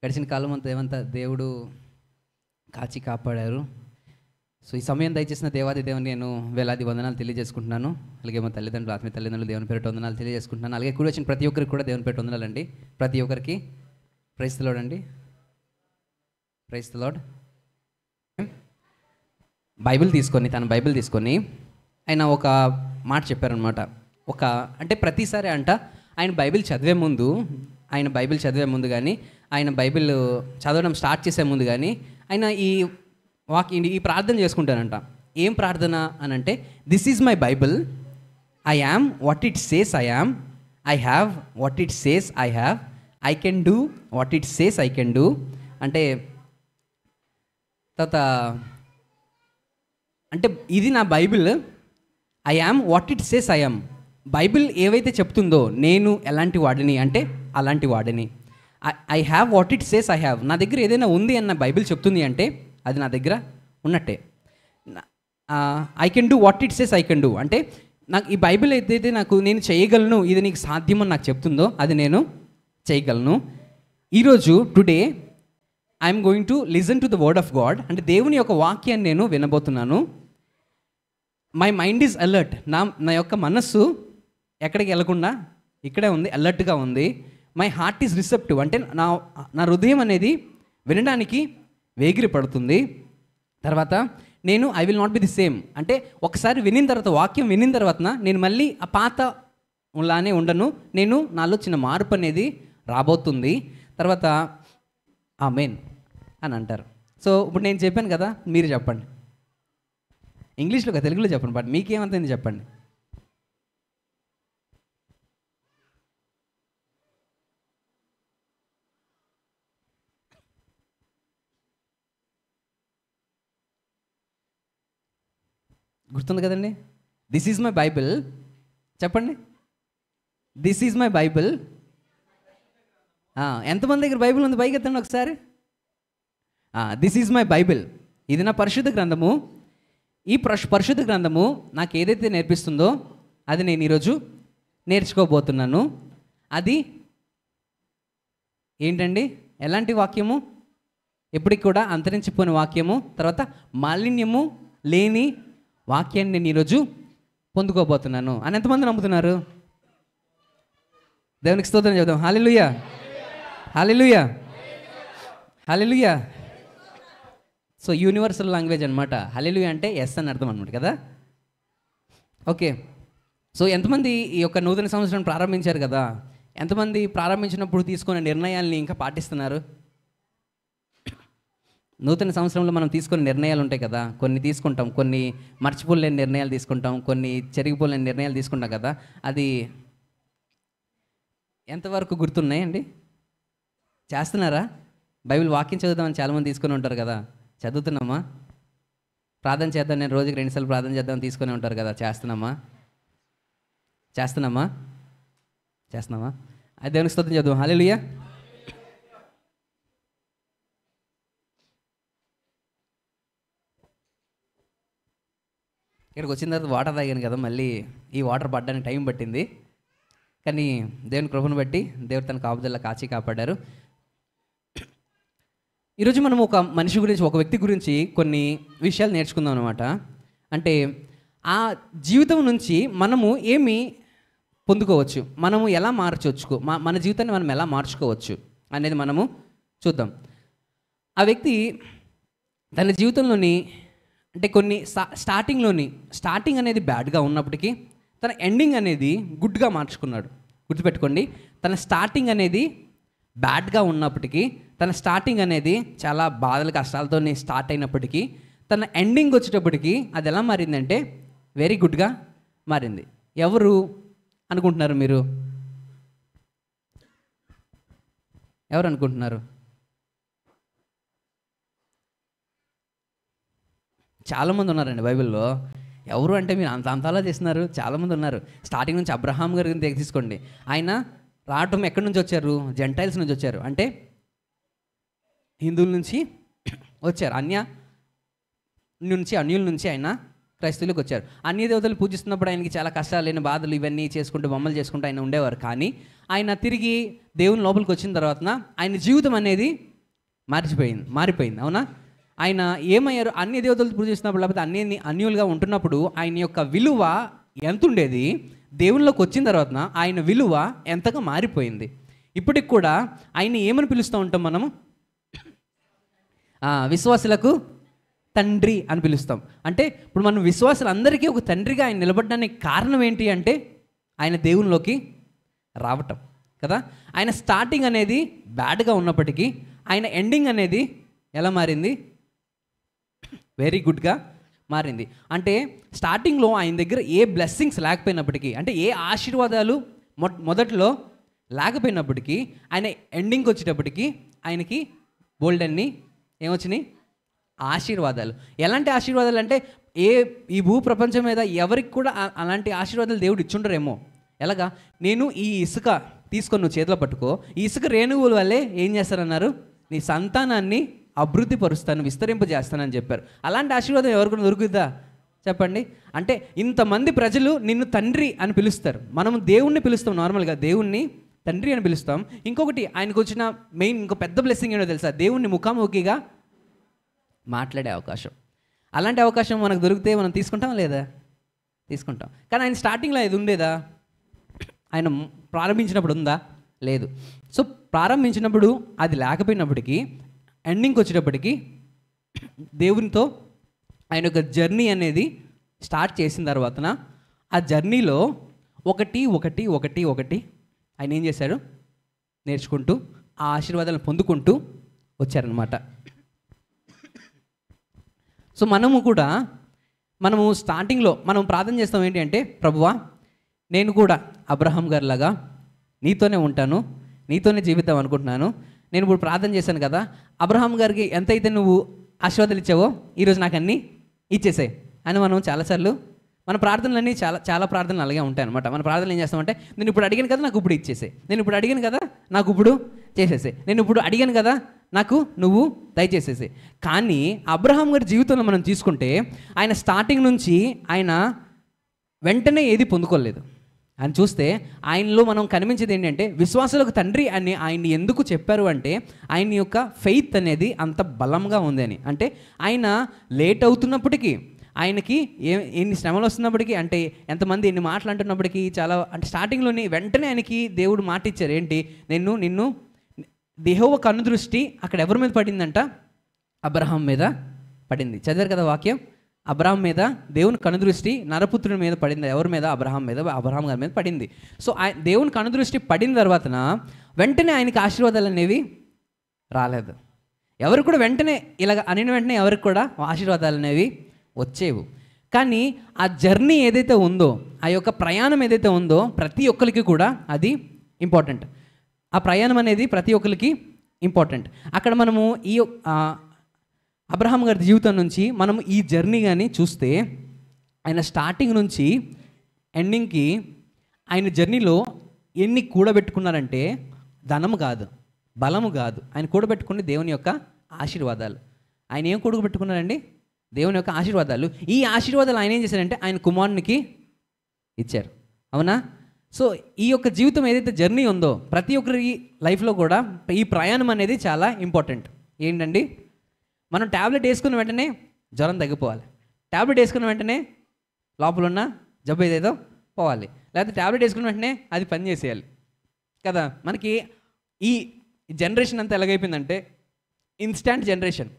గడిచిన కాలం అంతా ఏమంతా దేవుడు కాచి కాపాడారు. సో ఈ సమయం దయచేసిన దేవాది దేవుని నేను వేలాది వందనాలు తెలియజేసుకుంటున్నాను. అలాగే మా తల్లిదండ్రులు, ఆత్మీయ తల్లిదండ్రులు దేవుని పేరిట వందనాలు తెలియజేసుకుంటున్నాను. అలాగే కూడి వచ్చిన ప్రతి ఒక్కరికి కూడా దేవుని పేరిట వందనాలండి. ప్రతి ఒక్కరికి ప్రైజ్ ది లార్డ్ అండి. Praise the Lord. తన బైబిల్ తీసుకొని ఆయన ఒక మాట చెప్పారనమాట. అంటే ప్రతిసారి ఆయన బైబిల్ చదివే ముందు కానీ ఆయన బైబిల్ చదవడం స్టార్ట్ చేసే ముందు కానీ ఆయన ఈ ప్రార్థన చేసుకుంటారంట. ఏం ప్రార్థన అని అంటే, this is my Bible, I am what it says I am, I have what it says I have, I can do what it says I can do. అంటే తర్వాత అంటే ఇది నా Bible, I am what it says I am. Bible ఏవైతే చెప్తుందో నేను ఎలాంటి వాడిని అంటే అలాంటి వాడిని. I have what it says I have. నా దగ్గర ఏదైనా ఉంది అన్న బైబిల్ చెప్తుంది అంటే అది నా దగ్గర ఉన్నట్టే. I can do what it says I can do అంటే నాకు ఈ బైబిల్ ఏదైతే నేను చేయగలను, ఇది నీకు సాధ్యమని నాకు చెప్తుందో అది నేను చేయగలను. ఈరోజు today I'm going to listen to the word of God. అంటే దేవుని యొక్క వాక్యాన్ని నేను వినబోతున్నాను. My mind is alert. నా యొక్క మనస్సు ఎక్కడికి వెళ్ళకుండా ఇక్కడే ఉంది, అలర్ట్గా ఉంది. మై హార్ట్ ఈజ్ రిసెప్టివ్ అంటే నా హృదయం అనేది వినడానికి వేగిరి పడుతుంది. తర్వాత నేను I will not be the same అంటే ఒకసారి వాక్యం వినిన తర్వాత నేను మళ్ళీ ఆ పాత లానే ఉండను. నాలో చిన్న మార్పు అనేది రాబోతుంది. తర్వాత ఆమేన్ అని అంటారు. సో ఇప్పుడు నేను చెప్పాను కదా, మీరు చెప్పండి. ఇంగ్లీష్లో కదా, తెలుగులో చెప్పండి. బట్ మీకేమంతుంది చెప్పండి. గుర్తుంది కదండి. This is my Bible. చెప్పండి, దిస్ ఈజ్ మై బైబిల్. ఎంతమంది దగ్గర బైబిల్ ఉంది? పైకి ఎత్తండి ఒకసారి. This is my Bible. ఇది నా పరిశుద్ధ గ్రంథము. ఈ పరిశుద్ధ గ్రంథము నాకు ఏదైతే నేర్పిస్తుందో అది నేను ఈరోజు నేర్చుకోబోతున్నాను. అది ఏంటండి? ఎలాంటి వాక్యము? ఎప్పటికి కూడా అంతరించిపోయిన వాక్యము. తర్వాత మాలిన్యము లేని వాక్యాన్ని నేను ఈరోజు పొందుకోబోతున్నాను అని ఎంతమంది నమ్ముతున్నారు? దేవునికి స్తోత్రం చెబుదాం. హల్లెలూయా, హల్లెలూయా, హల్లెలూయా. సో యూనివర్సల్ లాంగ్వేజ్ అనమాట. హల్లెలూయా అంటే ఎస్ అని అర్థం అనమాట కదా. ఓకే. సో ఎంతమంది ఈ యొక్క నూతన సంవత్సరం ప్రారంభించారు కదా? ఎంతమంది ప్రారంభించినప్పుడు తీసుకున్న నిర్ణయాల్ని ఇంకా పాటిస్తున్నారు? నూతన సంవత్సరంలో మనం తీసుకునే నిర్ణయాలు ఉంటాయి కదా, కొన్ని తీసుకుంటాం, కొన్ని మర్చిపోలేని నిర్ణయాలు తీసుకుంటాం, కొన్ని చెరిగిపోలేని నిర్ణయాలు తీసుకుంటాం కదా. అది ఎంతవరకు గుర్తున్నాయండి? చేస్తున్నారా? బైబిల్ వాక్యం చదువుదామని చాలామంది తీసుకొని ఉంటారు కదా, చదువుతున్నామా? ప్రార్థన చేద్దాం, నేను రోజుకి 2 సార్లు ప్రార్థన చేద్దామని తీసుకొని ఉంటారు కదా, చేస్తున్నామా? అది దేవునికి స్తోత్రం చేద్దాం. హల్లెలూయా. ఇక్కడికి వచ్చిన తర్వాత వాటర్ తాగాను కదా, మళ్ళీ ఈ వాటర్ పడ్డానికి టైం పట్టింది. కానీ దేవుని కృపను బట్టి దేవుడు తన కాపుదల కాచి కాపాడారు. ఈరోజు మనం ఒక మనిషి గురించి, ఒక వ్యక్తి గురించి కొన్ని విషయాలు నేర్చుకుందాం అనమాట. అంటే ఆ జీవితం నుంచి మనము ఏమి పొందుకోవచ్చు, మనము ఎలా మార్చవచ్చు, మన జీవితాన్ని మనం ఎలా మార్చుకోవచ్చు అనేది మనము చూద్దాం. ఆ వ్యక్తి తన జీవితంలోని అంటే కొన్ని స్టార్టింగ్ అనేది బ్యాడ్గా ఉన్నప్పటికీ తన ఎండింగ్ అనేది గుడ్గా మార్చుకున్నాడు. గుర్తుపెట్టుకోండి, తన స్టార్టింగ్ అనేది బ్యాడ్గా ఉన్నప్పటికీ, తన స్టార్టింగ్ అనేది చాలా బాధల కష్టాలతో స్టార్ట్ అయినప్పటికీ, తన ఎండింగ్ వచ్చేటప్పటికి అది ఎలా మారిందంటే వెరీ గుడ్గా మారింది. ఎవరు అనుకుంటున్నారు మీరు? ఎవరు అనుకుంటున్నారు? చాలామంది ఉన్నారండి బైబిల్లో. ఎవరు అంటే మీరు అంతలా చేస్తున్నారు, చాలామంది ఉన్నారు. స్టార్టింగ్ నుంచి అబ్రహాం గారిని తీసుకోండి. ఆయన రావటం ఎక్కడి నుంచి వచ్చారు? జెంటైల్స్ నుంచి వచ్చారు. అంటే హిందువుల నుంచి వచ్చారు, అన్యుల నుంచి ఆయన క్రైస్తవులకు వచ్చారు. అన్య దేవతలు పూజిస్తున్నప్పుడు ఆయనకి చాలా కష్టాలు, బాధలు ఇవన్నీ చేసుకుంటూ బొమ్మలు చేసుకుంటూ ఆయన ఉండేవారు. కానీ ఆయన తిరిగి దేవుని లోపలికి వచ్చిన తర్వాత ఆయన జీవితం అనేది మారిపోయింది. అవునా? ఆయన ఏమయ్యారు? అన్ని దేవతలతో పూజ చేసినప్పుడు, లేకపోతే అన్ని అన్యులుగా ఉంటున్నప్పుడు ఆయన యొక్క విలువ ఎంత ఉండేది, దేవుళ్ళలోకి వచ్చిన తర్వాత ఆయన విలువ ఎంతగా మారిపోయింది. ఇప్పటికి కూడా ఆయన ఏమని పిలుస్తూ ఉంటాం మనము? విశ్వాసులకు తండ్రి అని పిలుస్తాం. అంటే ఇప్పుడు మనం విశ్వాసులందరికీ ఒక తండ్రిగా ఆయన నిలబడడానికి కారణం ఏంటి అంటే ఆయన దేవునిలోకి రావటం కదా. ఆయన స్టార్టింగ్ అనేది బ్యాడ్గా ఉన్నప్పటికీ ఆయన ఎండింగ్ అనేది ఎలా మారింది? వెరీ గుడ్గా మారింది. అంటే స్టార్టింగ్లో ఆయన దగ్గర ఏ బ్లెస్సింగ్స్ లేకపోయినప్పటికీ, అంటే ఏ ఆశీర్వాదాలు మొదట్లో లేకపోయినప్పటికీ, ఆయన ఎండింగ్కి వచ్చేటప్పటికి ఆయనకి బోల్డన్ని ఏమొచ్చినాయి? ఆశీర్వాదాలు. ఎలాంటి ఆశీర్వాదాలు అంటే ఈ భూ ప్రపంచం మీద ఎవరికి కూడా అలాంటి ఆశీర్వాదాలు దేవుడు ఇచ్చుండరేమో. ఎలాగా? నేను ఈ ఇసుక తీసుకొని నువ్వు చేతిలో పట్టుకో, ఈ ఇసుక రేణువుల వల్లే ఏం చేస్తారన్నారు? నీ సంతానాన్ని అభివృద్ధి పరుస్తాను, విస్తరింపజేస్తానని చెప్పారు. అలాంటి ఆశీర్వాదం ఎవరికైనా దొరుకుతుందా చెప్పండి? అంటే ఇంతమంది ప్రజలు నిన్ను తండ్రి అని పిలుస్తారు. మనం దేవుణ్ణి పిలుస్తాం, నార్మల్గా దేవుణ్ణి తండ్రి అని పిలుస్తాం. ఇంకొకటి ఆయనకు వచ్చిన ఇంకో పెద్ద బ్లెస్సింగ్ ఏంటో తెలుసా? దేవుణ్ణి ముఖాముఖిగా మాట్లాడే అవకాశం. అలాంటి అవకాశం మనకు దొరికితే మనం తీసుకుంటాం లేదా? తీసుకుంటాం. కానీ ఆయన స్టార్టింగ్లో ఇది ఉండేదా? ఆయన ప్రారంభించినప్పుడు ఉందా? లేదు. సో ప్రారంభించినప్పుడు అది లేకపోయినప్పటికీ ఎండింగ్కి వచ్చేటప్పటికి దేవునితో ఆయన ఒక జర్నీ అనేది స్టార్ట్ చేసిన తర్వాతన ఆ జర్నీలో ఒకటి ఆయన ఏం చేశాడు? నేర్చుకుంటూ ఆ ఆశీర్వాదాలను పొందుకుంటూ వచ్చారనమాట. సో మనము స్టార్టింగ్లో మనం ప్రార్థన చేస్తాం ఏంటి అంటే, ప్రభువా నేను కూడా అబ్రహాం గారిలాగా నీతోనే ఉంటాను, నీతోనే జీవితం అనుకుంటున్నాను. నేను ఇప్పుడు ప్రార్థన చేశాను కదా, అబ్రహాం గారికి ఎంతైతే నువ్వు ఆశీర్వాదాలు ఇచ్చావో ఈరోజు నాకు అన్నీ ఇచ్చేసాయి అని మనం చాలాసార్లు మన ప్రార్థనలన్నీ చాలా ప్రార్థనలు అలాగే ఉంటాయి అనమాట. మన ప్రార్థనలు ఏం చేస్తామంటే, నేను ఇప్పుడు అడిగాను కదా నాకు ఇప్పుడు ఇచ్చేసే, నేను ఇప్పుడు అడిగాను కదా నాకు ఇప్పుడు చేసేసే, నేను ఇప్పుడు అడిగాను కదా నాకు నువ్వు దయచేసేసే. కానీ అబ్రహాం గారి జీవితంలో మనం తీసుకుంటే ఆయన స్టార్టింగ్ నుంచి ఆయన వెంటనే ఏది పొందుకోలేదు. అని చూస్తే ఆయనలో మనం కనిపించేది ఏంటంటే, విశ్వాసులకు తండ్రి అని ఆయన్ని ఎందుకు చెప్పారు అంటే ఆయన యొక్క ఫెయిత్ అనేది అంత బలంగా ఉందని. అంటే ఆయన లేట్ అవుతున్నప్పటికీ, ఆయనకి ఎన్ని శ్రమలు వస్తున్నప్పటికీ, అంటే ఎంతమంది ఎన్ని మాటలు అంటున్నప్పటికీ, చాలా అంటే స్టార్టింగ్లోని వెంటనే ఆయనకి దేవుడు మాట ఇచ్చారు ఏంటి? నిన్ను యెహోవా కనుదృష్టి అక్కడ ఎవరి మీద పడిందంట? అబ్రహాం మీద పడింది. చదివారు కదా వాక్యం? అబ్రహాం మీద దేవుని కనుదృష్టి నరపుత్రుని మీద పడింది. ఎవరి మీద? అబ్రహాం గారి మీద పడింది. సో దేవుని కనుదృష్టి పడిన తర్వాతన వెంటనే ఆయనకి ఆశీర్వాదాలు అనేవి రాలేదు. ఎవరు కూడా వెంటనే ఇలాగ అనిన వెంటనే ఎవరికి కూడా ఆశీర్వాదాలు అనేవి వచ్చేవి. కానీ ఆ జర్నీ ఏదైతే ఉందో, ఆ యొక్క ప్రయాణం ఏదైతే ఉందో ప్రతి ఒక్కరికి కూడా అది ఇంపార్టెంట్. ఆ ప్రయాణం అనేది ప్రతి ఒక్కరికి ఇంపార్టెంట్. అక్కడ మనము ఈ అబ్రహాం గారి జీవితం నుంచి మనం ఈ జర్నీ కానీ చూస్తే, ఆయన స్టార్టింగ్ నుంచి ఎండింగ్కి ఆయన జర్నీలో ఎన్ని కూడబెట్టుకున్నారంటే, ధనము కాదు, బలము కాదు, ఆయన కూడబెట్టుకుని దేవుని యొక్క ఆశీర్వాదాలు. ఆయన ఏం కూడబెట్టుకున్నారండి? దేవుని యొక్క ఆశీర్వాదాలు. ఈ ఆశీర్వాదాలు ఆయన ఏం చేశారంటే ఆయన కుమారునికి ఇచ్చారు. అవునా? సో ఈ యొక్క జీవితం ఏదైతే జర్నీ ఉందో ప్రతి ఒక్కరి లైఫ్లో కూడా ఈ ప్రయాణం అనేది చాలా ఇంపార్టెంట్. ఏంటండి? మనం ట్యాబ్లెట్ వేసుకున్న వెంటనే జ్వరం తగ్గిపోవాలి, ట్యాబ్లెట్ వేసుకున్న వెంటనే లోపల ఉన్న జబ్బు ఏదేదో పోవాలి, లేకపోతే ట్యాబ్లెట్ వేసుకున్న వెంటనే అది పని చేసేయాలి కదా. మనకి ఈ జనరేషన్ అంతా ఎలాగైపోయిందంటే ఇన్స్టాంట్ జనరేషన్.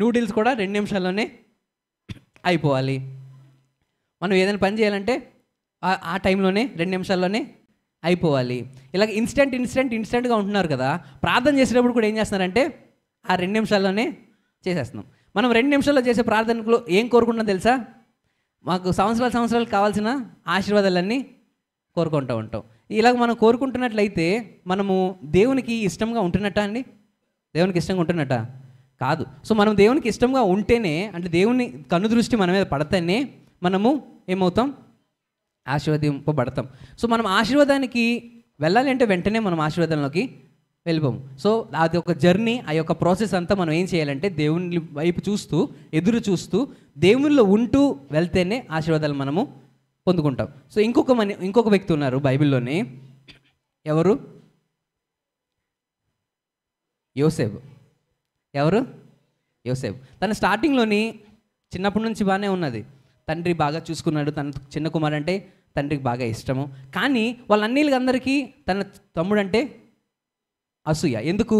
నూడిల్స్ కూడా 2 నిమిషాల్లోనే అయిపోవాలి. మనం ఏదైనా పని చేయాలంటే ఆ టైంలోనే 2 నిమిషాల్లోనే అయిపోవాలి. ఇలాగ ఇన్స్టెంట్గా ఉంటున్నారు కదా. ప్రార్థన చేసేటప్పుడు కూడా ఏం చేస్తున్నారంటే ఆ 2 నిమిషాల్లోనే చేసేస్తున్నాం. మనం 2 నిమిషాల్లో చేసే ప్రార్థనలో ఏం కోరుకుంటున్నాం తెలుసా? మాకు సంవత్సరాలు కావాల్సిన ఆశీర్వాదాలన్నీ కోరుకుంటూ ఉంటాం. ఇలాగ మనం కోరుకుంటున్నట్లయితే మనము దేవునికి ఇష్టంగా ఉంటున్నట్టా అండి? దేవునికి ఇష్టంగా ఉంటున్నట్టా? కాదు. సో మనం దేవునికి ఇష్టంగా ఉంటేనే, అంటే దేవుని కనుదృష్టి మన మీద పడితేనే మనము ఏమవుతాం? ఆశీర్వదింపబడతాం. సో మనం ఆశీర్వాదానికి వెళ్ళాలి అంటే వెంటనే మనం ఆశీర్వాదంలోకి వెళ్ళిపోము. సో అది ఒక జర్నీ. ఆ యొక్క ప్రాసెస్ అంతా మనం ఏం చేయాలంటే దేవుని వైపు చూస్తూ, ఎదురు చూస్తూ, దేవునిలో ఉంటూ వెళ్తేనే ఆశీర్వాదాలు మనము పొందుకుంటాం. సో ఇంకొక వ్యక్తి ఉన్నారు బైబిల్లోనే. ఎవరు? యోసేపు. ఎవరు? యోసేపు. తన స్టార్టింగ్లోని చిన్నప్పటి నుంచి బాగానే ఉన్నది, తండ్రి బాగా చూసుకున్నాడు, తన చిన్న కుమారుడు అంటే తండ్రికి బాగా ఇష్టము. కానీ వాళ్ళ అన్నిళ్ళందరికీ తన తమ్ముడు అంటే అసూయ. ఎందుకు?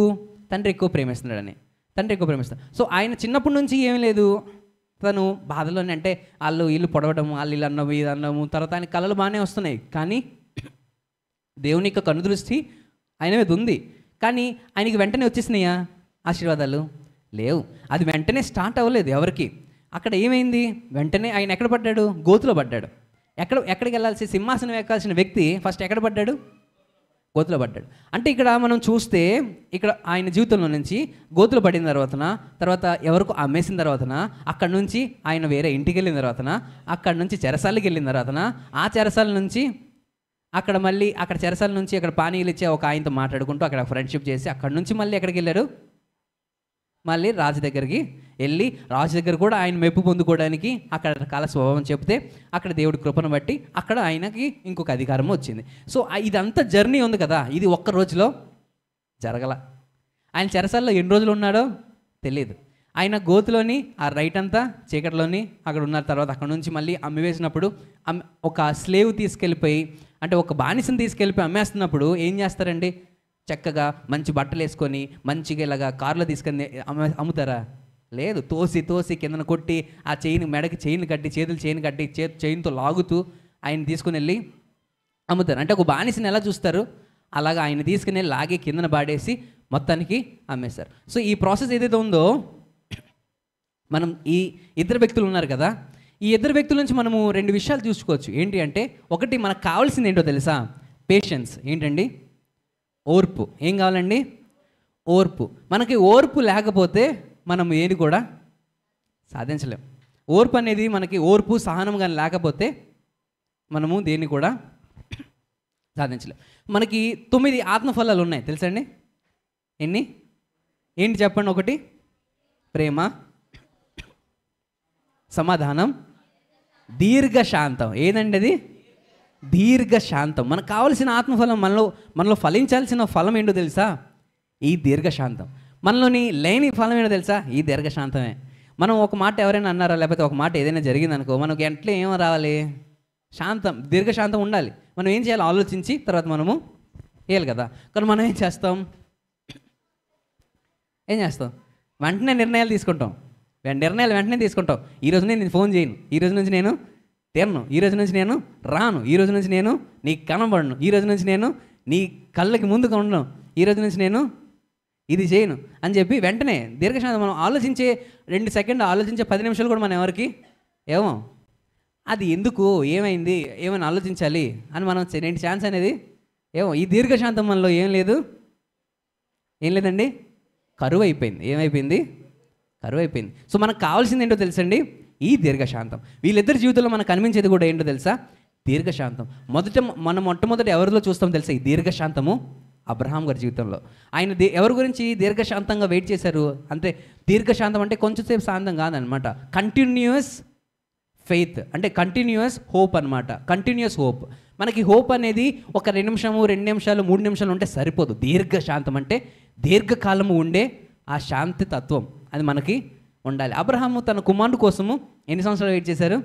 తండ్రి ఎక్కువ ప్రేమిస్తున్నాడని. తండ్రి ఎక్కువ ప్రేమిస్తాడు. సో ఆయన చిన్నప్పటి నుంచి ఏం లేదు, తను బాధలోనే, అంటే వాళ్ళు వీళ్ళు పొడవడము, వాళ్ళు వీళ్ళు అన్నము ఇది అన్నము, తర్వాత ఆయన కళలు బాగానే వస్తున్నాయి. కానీ దేవుని యొక్క కనుదృష్టి ఆయన మీద ఉంది. కానీ ఆయనకి వెంటనే వచ్చేసినాయా ఆశీర్వాదాలు? లేవు. అది వెంటనే స్టార్ట్ అవ్వలేదు ఎవరికి. అక్కడ ఏమైంది? వెంటనే ఆయన ఎక్కడ పడ్డాడు? గోతులో పడ్డాడు. ఎక్కడికి వెళ్ళాల్సి, సింహాసనం ఎక్కాల్సిన వ్యక్తి ఫస్ట్ ఎక్కడ పడ్డాడు? గోతులో పడ్డాడు. అంటే ఇక్కడ మనం చూస్తే ఇక్కడ ఆయన జీవితంలో నుంచి గోతులో పడిన తర్వాత ఎవరికి అమ్మేసిన తర్వాతన, అక్కడ నుంచి ఆయన వేరే ఇంటికి వెళ్ళిన తర్వాతన, అక్కడ నుంచి చెరసాలకి వెళ్ళిన తర్వాతన, ఆ చెరసాల నుంచి అక్కడ మళ్ళీ అక్కడ చెరసాల నుంచి అక్కడ పానీయులు ఇచ్చే ఒక ఆయనతో మాట్లాడుకుంటూ అక్కడ ఫ్రెండ్షిప్ చేసి అక్కడ నుంచి మళ్ళీ ఎక్కడికి వెళ్ళారు? మళ్ళీ రాజు దగ్గరికి వెళ్ళి రాజు దగ్గర కూడా ఆయన మెప్పు పొందుకోవడానికి అక్కడ రకాల స్వభావం చెప్తే అక్కడ దేవుడి కృపను బట్టి అక్కడ ఆయనకి ఇంకొక అధికారం వచ్చింది. సో ఇదంతా జర్నీ ఉంది కదా, ఇది ఒక్క రోజులో జరగల. ఆయన చెరసాల్లో ఎన్ని రోజులు ఉన్నాడో తెలియదు. ఆయన గోతులోని ఆ రైట్ అంతా చీకటిలోని అక్కడ ఉన్న తర్వాత అక్కడ నుంచి మళ్ళీ అమ్మివేసినప్పుడు ఒక స్లేవ్ తీసుకెళ్ళిపోయి, అంటే ఒక బానిసని తీసుకెళ్ళిపోయి అమ్మేస్తున్నప్పుడు ఏం చేస్తారండి? చక్కగా మంచి బట్టలు వేసుకొని మంచిగా ఇలాగా కారులో తీసుకొని అమ్ముతారా? లేదు. తోసి కిందన కొట్టి ఆ చైన్ మెడకి చైన్ కట్టి, చేతులు చైన్ కట్టి, చైన్తో లాగుతూ ఆయన తీసుకుని వెళ్ళి అమ్ముతారు. అంటే ఒక బానిసని ఎలా చూస్తారు అలాగా ఆయన తీసుకుని వెళ్ళి లాగే కిందన పాడేసి మొత్తానికి అమ్మేస్తారు. సో ఈ ప్రాసెస్ ఏదైతే ఉందో, మనం ఈ ఇద్దరు వ్యక్తులు ఉన్నారు కదా, ఈ ఇద్దరు వ్యక్తుల నుంచి మనము రెండు విషయాలు చూసుకోవచ్చు. ఏంటి అంటే, ఒకటి మనకు కావాల్సింది ఏంటో తెలుసా? పేషెన్స్. ఏంటండి? ఓర్పు. ఏం కావాలండి? ఓర్పు. మనకి ఓర్పు లేకపోతే మనం ఏది కూడా సాధించలేం. ఓర్పు అనేది మనకి ఓర్పు సహనం కానీ లేకపోతే మనము దేన్ని కూడా సాధించలేం. మనకి 9 ఆత్మఫలాలు ఉన్నాయి తెలుసండి? ఎన్ని? ఏంటి చెప్పండి? ఒకటి ప్రేమ, సమాధానం, దీర్ఘశాంతం. ఏదండి అది? దీర్ఘశాంతం. మనకు కావాల్సిన ఆత్మఫలం, మనలో ఫలించాల్సిన ఫలం ఏంటో తెలుసా? ఈ దీర్ఘశాంతం. మనలోని లేని ఫలం ఏంటో తెలుసా? ఈ దీర్ఘశాంతమే. మనం ఒక మాట ఎవరైనా అన్నారా, లేకపోతే ఒక మాట ఏదైనా జరిగిందనుకో, మనకు ఎట్లా ఏమో రావాలి? శాంతం, దీర్ఘశాంతం ఉండాలి. మనం ఏం చేయాలి? ఆలోచించి తర్వాత మనము వేయాలి కదా. కానీ మనం ఏం చేస్తాం? వెంటనే నిర్ణయాలు తీసుకుంటాం. వెంటనే తీసుకుంటాం. ఈరోజు నేను ఫోన్ చేయను, ఈరోజు నుంచి నేను తినను, ఈరోజు నుంచి నేను రాను, ఈరోజు నుంచి నేను నీకు కనబడను, ఈరోజు నుంచి నేను నీ కళ్ళకి ముందుకు ఉండను, ఈరోజు నుంచి నేను ఇది చేయను అని చెప్పి వెంటనే దీర్ఘశాంతం. మనం ఆలోచించే 2 సెకండ్లు, ఆలోచించే 10 నిమిషాలు కూడా మనం ఎవరికి ఏమో అది ఎందుకు, ఏమైంది, ఏమైనా ఆలోచించాలి అని మనం 2 ఛాన్స్ అనేది ఏమో. ఈ దీర్ఘశాంతం మనలో ఏం లేదండి, కరువు అయిపోయింది. ఏమైపోయింది? కరువు అయిపోయింది. సో మనకు కావాల్సింది ఏంటో తెలుసండి? ఈ దీర్ఘశాంతం. వీళ్ళిద్దరి జీవితంలో మనకు కనిపించేది కూడా ఏంటో తెలుసా? దీర్ఘశాంతం. మనం మొట్టమొదటి ఎవరిలో చూస్తాం తెలుసా ఈ దీర్ఘశాంతము? అబ్రహాం గారి జీవితంలో. ఆయన ఎవరి గురించి దీర్ఘశాంతంగా వెయిట్ చేశారు అంటే, దీర్ఘశాంతం అంటే కొంచెంసేపు శాంతం కాదనమాట, కంటిన్యూస్ ఫెయిత్, అంటే కంటిన్యూస్ హోప్ అనమాట. Continuous hope. మనకి హోప్ అనేది ఒక 2 నిమిషము, 2 నిమిషాలు, 3 నిమిషాలు ఉంటే సరిపోదు. దీర్ఘశాంతం అంటే దీర్ఘకాలము ఉండే ఆ శాంతి తత్వం అది మనకి ఉండాలి. అబ్రహాము తన కుమారుడు కోసము ఎన్ని సంవత్సరాలు వెయిట్ చేశారు?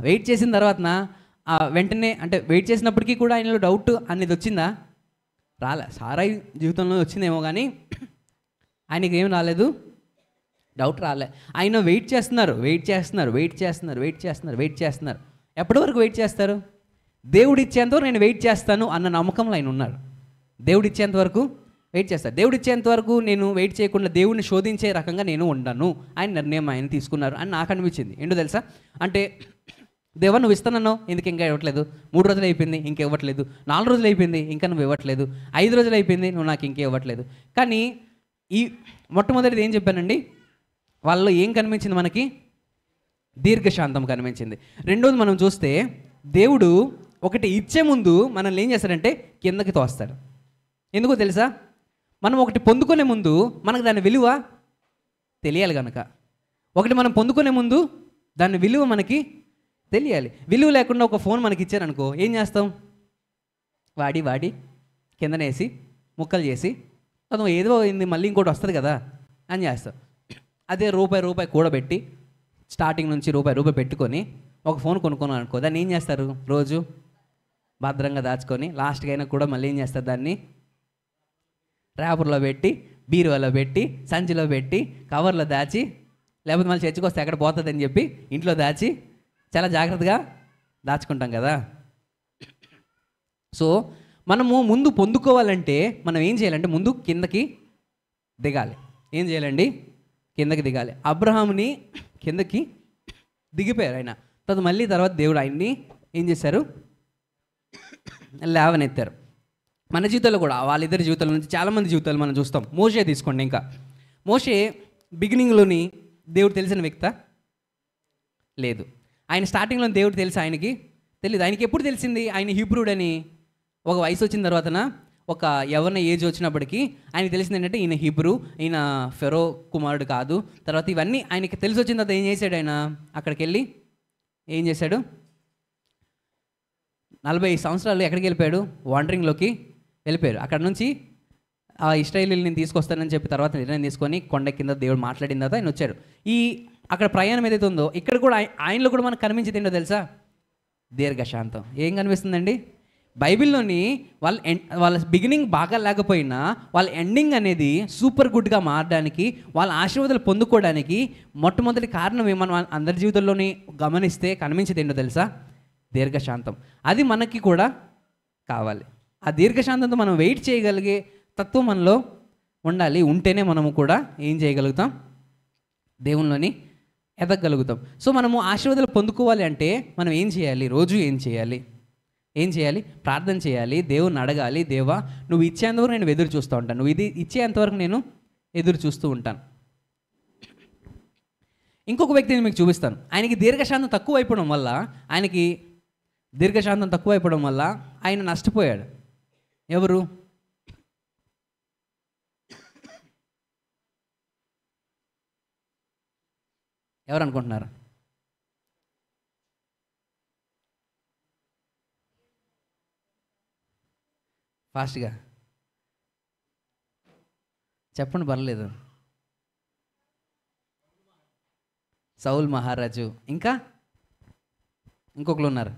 వెయిట్ చేసిన తర్వాతన వెంటనే, అంటే వెయిట్ చేసినప్పటికీ కూడా ఆయనలో డౌట్ అనేది వచ్చిందా? రాలే. సారాయి జీవితంలో వచ్చిందేమో కానీ ఆయనకి ఏం రాలేదు, డౌట్ రాలే. ఆయన వెయిట్ చేస్తున్నారు. ఎప్పటి వరకు వెయిట్ చేస్తారు? దేవుడు ఇచ్చేంతవరకు నేను వెయిట్ చేస్తాను అన్న నమ్మకంలో ఆయన ఉన్నాడు. దేవుడు ఇచ్చేంత వరకు వెయిట్ చేస్తారు. దేవుడు ఇచ్చేంత వరకు నేను వెయిట్ చేయకుండా దేవుడిని శోధించే రకంగా నేను ఉండను ఆయన నిర్ణయం ఆయన తీసుకున్నారు అని నాకు అనిపించింది. ఏంటో తెలుసా? అంటే దేవా నువ్వు ఇస్తానన్నావు, ఎందుకు ఇంకా ఇవ్వట్లేదు? 3 రోజులు అయిపోయింది, ఇంకా ఇవ్వట్లేదు. 4 రోజులు అయిపోయింది, ఇంకా నువ్వు ఇవ్వట్లేదు. 5 రోజులు అయిపోయింది, నువ్వు నాకు ఇంకా ఇవ్వట్లేదు. కానీ ఈ మొట్టమొదటిది ఏం చెప్పానండి? వాళ్ళలో ఏం కనిపించింది మనకి? దీర్ఘశాంతం కనిపించింది. రెండోది మనం చూస్తే, దేవుడు ఒకటి ఇచ్చే ముందు మనల్ని ఏం చేస్తాడంటే కిందకి తోస్తాడు. ఎందుకో తెలుసా? మనం ఒకటి పొందుకునే ముందు మనకు దాని విలువ తెలియాలి కనుక. ఒకటి మనం పొందుకునే ముందు దాని విలువ మనకి తెలియాలి. విలువ లేకుండా ఒక ఫోన్ మనకి ఇచ్చారనుకో, ఏం చేస్తాం? వాడి కిందనేసి ముక్కలు చేసి అది ఏదో అయింది మళ్ళీ ఇంకోటి వస్తుంది కదా అని చేస్తాం. అదే రూపాయి కూడబెట్టి స్టార్టింగ్ నుంచి రూపాయి పెట్టుకొని ఒక ఫోన్ కొనుక్కున్నాను అనుకో, దాన్ని ఏం చేస్తారు? రోజు భద్రంగా దాచుకొని లాస్ట్కి అయినా కూడా మళ్ళీ ఏం చేస్తారు? దాన్ని ర్యాపర్లో పెట్టి, బీరువాలో పెట్టి, సంచిలో పెట్టి, కవర్లో దాచి, లేకపోతే మళ్ళీ చర్చకు వస్తే ఎక్కడ పోతుందని చెప్పి ఇంట్లో దాచి చాలా జాగ్రత్తగా దాచుకుంటాం కదా. సో మనము ముందు పొందుకోవాలంటే మనం ఏం చేయాలంటే ముందు కిందకి దిగాలి. ఏం చేయాలండి? కిందకి దిగాలి. అబ్రహాముని కిందకి దిగిపోయారు ఆయన. తర్వాత దేవుడు ఆయన్ని ఏం చేశారు? లేవనెత్తారు. మన జీవితంలో కూడా వాళ్ళిద్దరి జీవితాల నుంచి చాలామంది జీవితాలు మనం చూస్తాం. మోషే తీసుకోండి. ఇంకా మోషే బిగినింగ్లోని దేవుడు తెలిసిన వ్యక్తా? లేదు. ఆయన స్టార్టింగ్లో దేవుడు తెలుసు ఆయనకి? తెలియదు. ఆయనకి ఎప్పుడు తెలిసింది ఆయన హీబ్రూడని? ఒక వయసు వచ్చిన తర్వాతన, ఒక యవ్వన ఏజ్ వచ్చినప్పటికీ ఆయనకి తెలిసింది ఏంటంటే ఈయన హీబ్రూ, ఈయన ఫెరో కుమారుడు కాదు. తర్వాత ఇవన్నీ ఆయనకి తెలిసి వచ్చిన తర్వాత ఏం చేశాడు? ఆయన అక్కడికి వెళ్ళి ఏం చేశాడు? 40 సంవత్సరాలు ఎక్కడికి వెళ్ళిపోయాడు? వాండరింగ్లోకి వెళ్ళిపోయారు. అక్కడ నుంచి ఆ ఇశ్రాయేలీయుల్ని తీసుకొస్తానని చెప్పి తర్వాత నిర్ణయం తీసుకొని కొండ కింద దేవుడు మాట్లాడిన తర్వాత ఆయన వచ్చాడు. అక్కడ ప్రయాణం ఏదైతే ఉందో ఇక్కడ కూడా ఆయనలో కూడా మనకు కనిపించేది ఏంటో తెలుసా? దీర్ఘశాంతం. ఏం కనిపిస్తుందండి? బైబిల్లోని వాళ్ళ బిగినింగ్ బాగా లేకపోయినా వాళ్ళ ఎండింగ్ అనేది సూపర్ గుడ్గా మారడానికి, వాళ్ళ ఆశీర్వాదాలు పొందుకోవడానికి మొట్టమొదటి కారణం మనం అందరి జీవితంలోని గమనిస్తే కనిపించేది ఏంటో తెలుసా? దీర్ఘశాంతం. అది మనకి కూడా కావాలి. ఆ దీర్ఘశాంతంతో మనం వెయిట్ చేయగలిగే తత్వం మనలో ఉండాలి. ఉంటేనే మనము కూడా ఏం చేయగలుగుతాం? దేవునిలోని ఎదగలుగుతాం. సో మనము ఆశీర్వాదాలు పొందుకోవాలి అంటే మనం ఏం చేయాలి? రోజు ఏం చేయాలి? ప్రార్థన చేయాలి. దేవుని అడగాలి. దేవా నువ్వు ఇచ్చేంతవరకు నేను ఎదురు చూస్తూ ఉంటాను, నువ్వు ఇది ఇచ్చేంతవరకు నేను ఎదురు చూస్తూ ఉంటాను. ఇంకొక వ్యక్తిని మీకు చూపిస్తాను. ఆయనకి దీర్ఘశాంతం తక్కువ అయిపోవడం వల్ల ఆయన నష్టపోయాడు. ఎవరు? అనుకుంటున్నారు? ఫాస్ట్గా చెప్పండి, పర్లేదు. సౌల్ మహారాజు. ఇంకా ఇంకొకరు ఉన్నారు.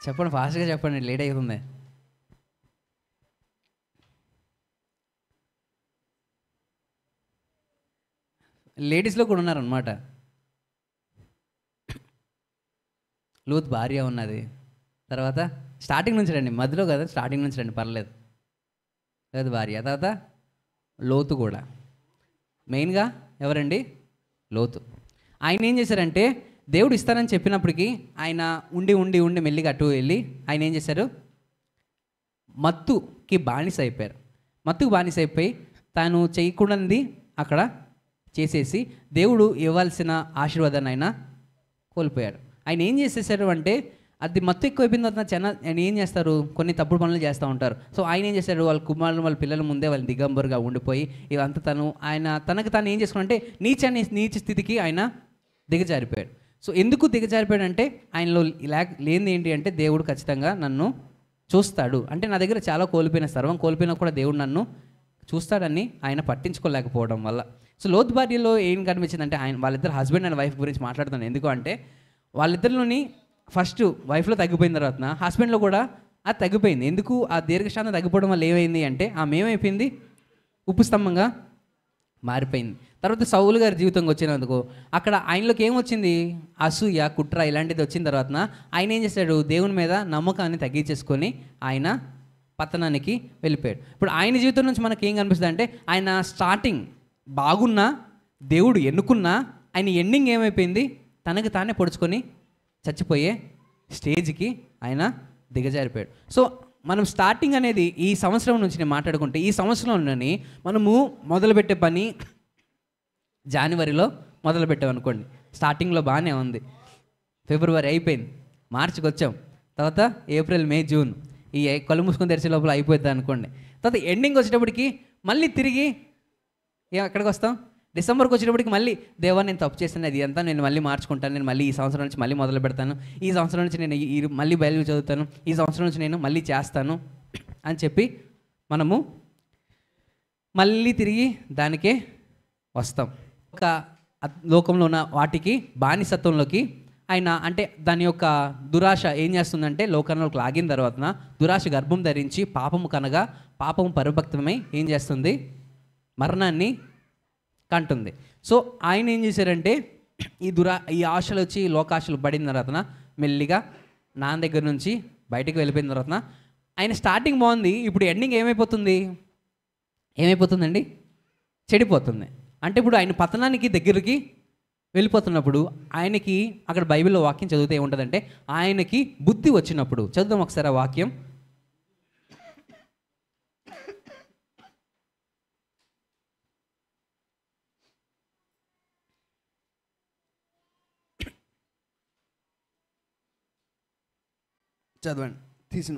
చెప్పండి, ఫాస్ట్గా చెప్పండి, లేట్ అవుతుంది. లేడీస్లో కూడా ఉన్నారనమాట. లూత్ భార్య ఉన్నది. తర్వాత స్టార్టింగ్ నుంచి రండి, మధ్యలో కదా, స్టార్టింగ్ నుంచి రండి, పర్లేదు. లేదు భార్య. తర్వాత లోతు కూడా. మెయిన్గా ఎవరండి? లోతు. ఆయన ఏం చేశారంటే దేవుడు ఇస్తానని చెప్పినప్పటికీ ఆయన ఉండి ఉండి ఉండి మెల్లిగా అటు వెళ్ళి ఆయన ఏం చేశారు? మత్తుకి బానిస అయిపోయారు. మత్తుకు బానిస అయిపోయి తాను చేయకూడనిది అక్కడ చేసేసి దేవుడు ఇవ్వాల్సిన ఆశీర్వాదాన్ని ఆయన కోల్పోయాడు. ఆయన ఏం చేసేసారు అంటే అది మత్తు ఎక్కువైపోయిన తర్వాత ఆయన ఏం చేస్తారు? కొన్ని తప్పుడు పనులు చేస్తూ ఉంటారు. సో ఆయన ఏం చేశాడు? వాళ్ళ కుమారులు వాళ్ళ పిల్లల ముందే వాళ్ళు దిగంబరుగా ఉండిపోయి ఇదంతా తనకు తాను ఏం చేసుకున్నాడంటే నీచ స్థితికి ఆయన దిగజారిపోయాడు. సో ఎందుకు దిగజారిపోయాడు అంటే ఆయనలో లేనిది ఏంటి అంటే దేవుడు ఖచ్చితంగా నన్ను చూస్తాడు, అంటే నా దగ్గర చాలా కోల్పోయిన, సర్వం కోల్పోయినా కూడా దేవుడు నన్ను చూస్తాడని ఆయన పట్టించుకోలేకపోవడం వల్ల. సో లోతు భార్యలో ఏం కనిపించిందంటే వాళ్ళిద్దరు హస్బెండ్ అండ్ వైఫ్ గురించి మాట్లాడుతున్నాను. ఎందుకు అంటే వాళ్ళిద్దరిలోని ఫస్ట్ వైఫ్లో తగ్గిపోయిన తర్వాత హస్బెండ్లో కూడా అది తగ్గిపోయింది. ఎందుకు? ఆ దీర్ఘశాంతం తగ్గిపోవడం వల్ల ఏమైంది అంటే ఆమె ఏమైపోయింది? ఉప్పు స్తంభంగా మారిపోయింది. తర్వాత సౌలు గారి జీవితంకి వచ్చినందుకు అక్కడ ఆయనలోకి ఏమొచ్చింది? అసూయ, కుట్ర ఇలాంటిది వచ్చిన తర్వాత ఆయన ఏం చేశాడు? దేవుని మీద నమ్మకాన్ని తగ్గించేసుకొని ఆయన పతనానికి వెళ్ళిపోయాడు. ఇప్పుడు ఆయన జీవితం నుంచి మనకి ఏం కనిపిస్తుంది అంటే ఆయన స్టార్టింగ్ బాగున్నా, దేవుడు ఎన్నుకున్నా, ఆయన ఎండింగ్ ఏమైపోయింది? తనకి తానే పొడుచుకొని చచ్చిపోయే స్టేజ్కి ఆయన దిగజారిపోయాడు. సో మనం స్టార్టింగ్ అనేది ఈ సంవత్సరం నుంచి నేను మాట్లాడుకుంటే ఈ సంవత్సరంలోని మనము మొదలుపెట్టే పని జనవరిలో మొదలుపెట్టామనుకోండి. స్టార్టింగ్లో బాగానే ఉంది, ఫిబ్రవరి అయిపోయింది, మార్చికి వచ్చాం, తర్వాత ఏప్రిల్, మే, జూన్, ఈ కళ్ళు మూసుకొని తెరిచే లోపల అయిపోద్ది అనుకోండి. తర్వాత ఎండింగ్ వచ్చేటప్పటికి మళ్ళీ తిరిగి ఎక్కడికి వస్తాం? డిసెంబర్కి వచ్చేటప్పటికి మళ్ళీ దేవా నేను తప్పు చేశాను, అది అంతా నేను మళ్ళీ మార్చుకుంటాను, నేను మళ్ళీ ఈ సంవత్సరం నుంచి మళ్ళీ మొదలు పెడతాను, ఈ సంవత్సరం నుంచి నేను మళ్ళీ బైబిల్ చదువుతాను, ఈ సంవత్సరం నుంచి నేను మళ్ళీ చేస్తాను అని చెప్పి మనము మళ్ళీ తిరిగి దానికే వస్తాం. ఒక లోకంలో ఉన్న వాటికి బానిసత్వంలోకి ఆయన అంటే దాని యొక్క దురాశ ఏం చేస్తుందంటే లోకంలోకి లాగిన తర్వాత దురాశ గర్భం ధరించి పాపము కనగా పాపము పరిభక్తమై ఏం చేస్తుంది, మరణాన్ని కంటుంది. సో ఆయన ఏం చేశారంటే ఈ ఆశలు వచ్చి లోకాశలు పడిన తర్వాత మెల్లిగా నాన్న దగ్గర నుంచి బయటకు వెళ్ళిపోయిన తర్వాత ఆయన స్టార్టింగ్ బాగుంది, ఇప్పుడు ఎండింగ్ ఏమైపోతుందండి, చెడిపోతుంది. అంటే ఇప్పుడు ఆయన పతనానికి దగ్గరికి వెళ్ళిపోతున్నప్పుడు ఆయనకి అక్కడ బైబిల్లో వాక్యం చదివితే ఏముంటుందంటే ఆయనకి బుద్ధి వచ్చినప్పుడు, చదువుదాం ఒకసారి ఆ వాక్యం. చదవండి, తీసిన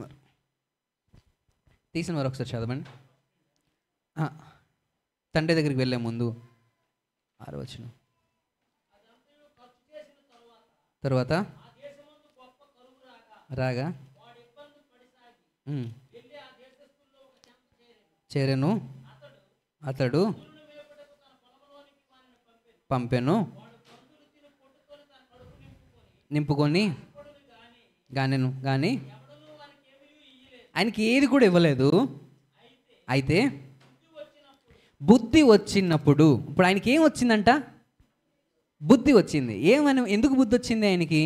వారు ఒకసారి చదవండి. తండ్రి దగ్గరికి వెళ్ళే ముందు 6వ వచనం. తర్వాత రాగా చేరెను, అతడు పంపెను, నింపుకొని కానీ ఆయనకి ఏది కూడా ఇవ్వలేదు. అయితే బుద్ధి వచ్చినప్పుడు, ఇప్పుడు ఆయనకి ఏం వచ్చిందంట, బుద్ధి వచ్చింది. ఎందుకు బుద్ధి వచ్చింది ఆయనకి,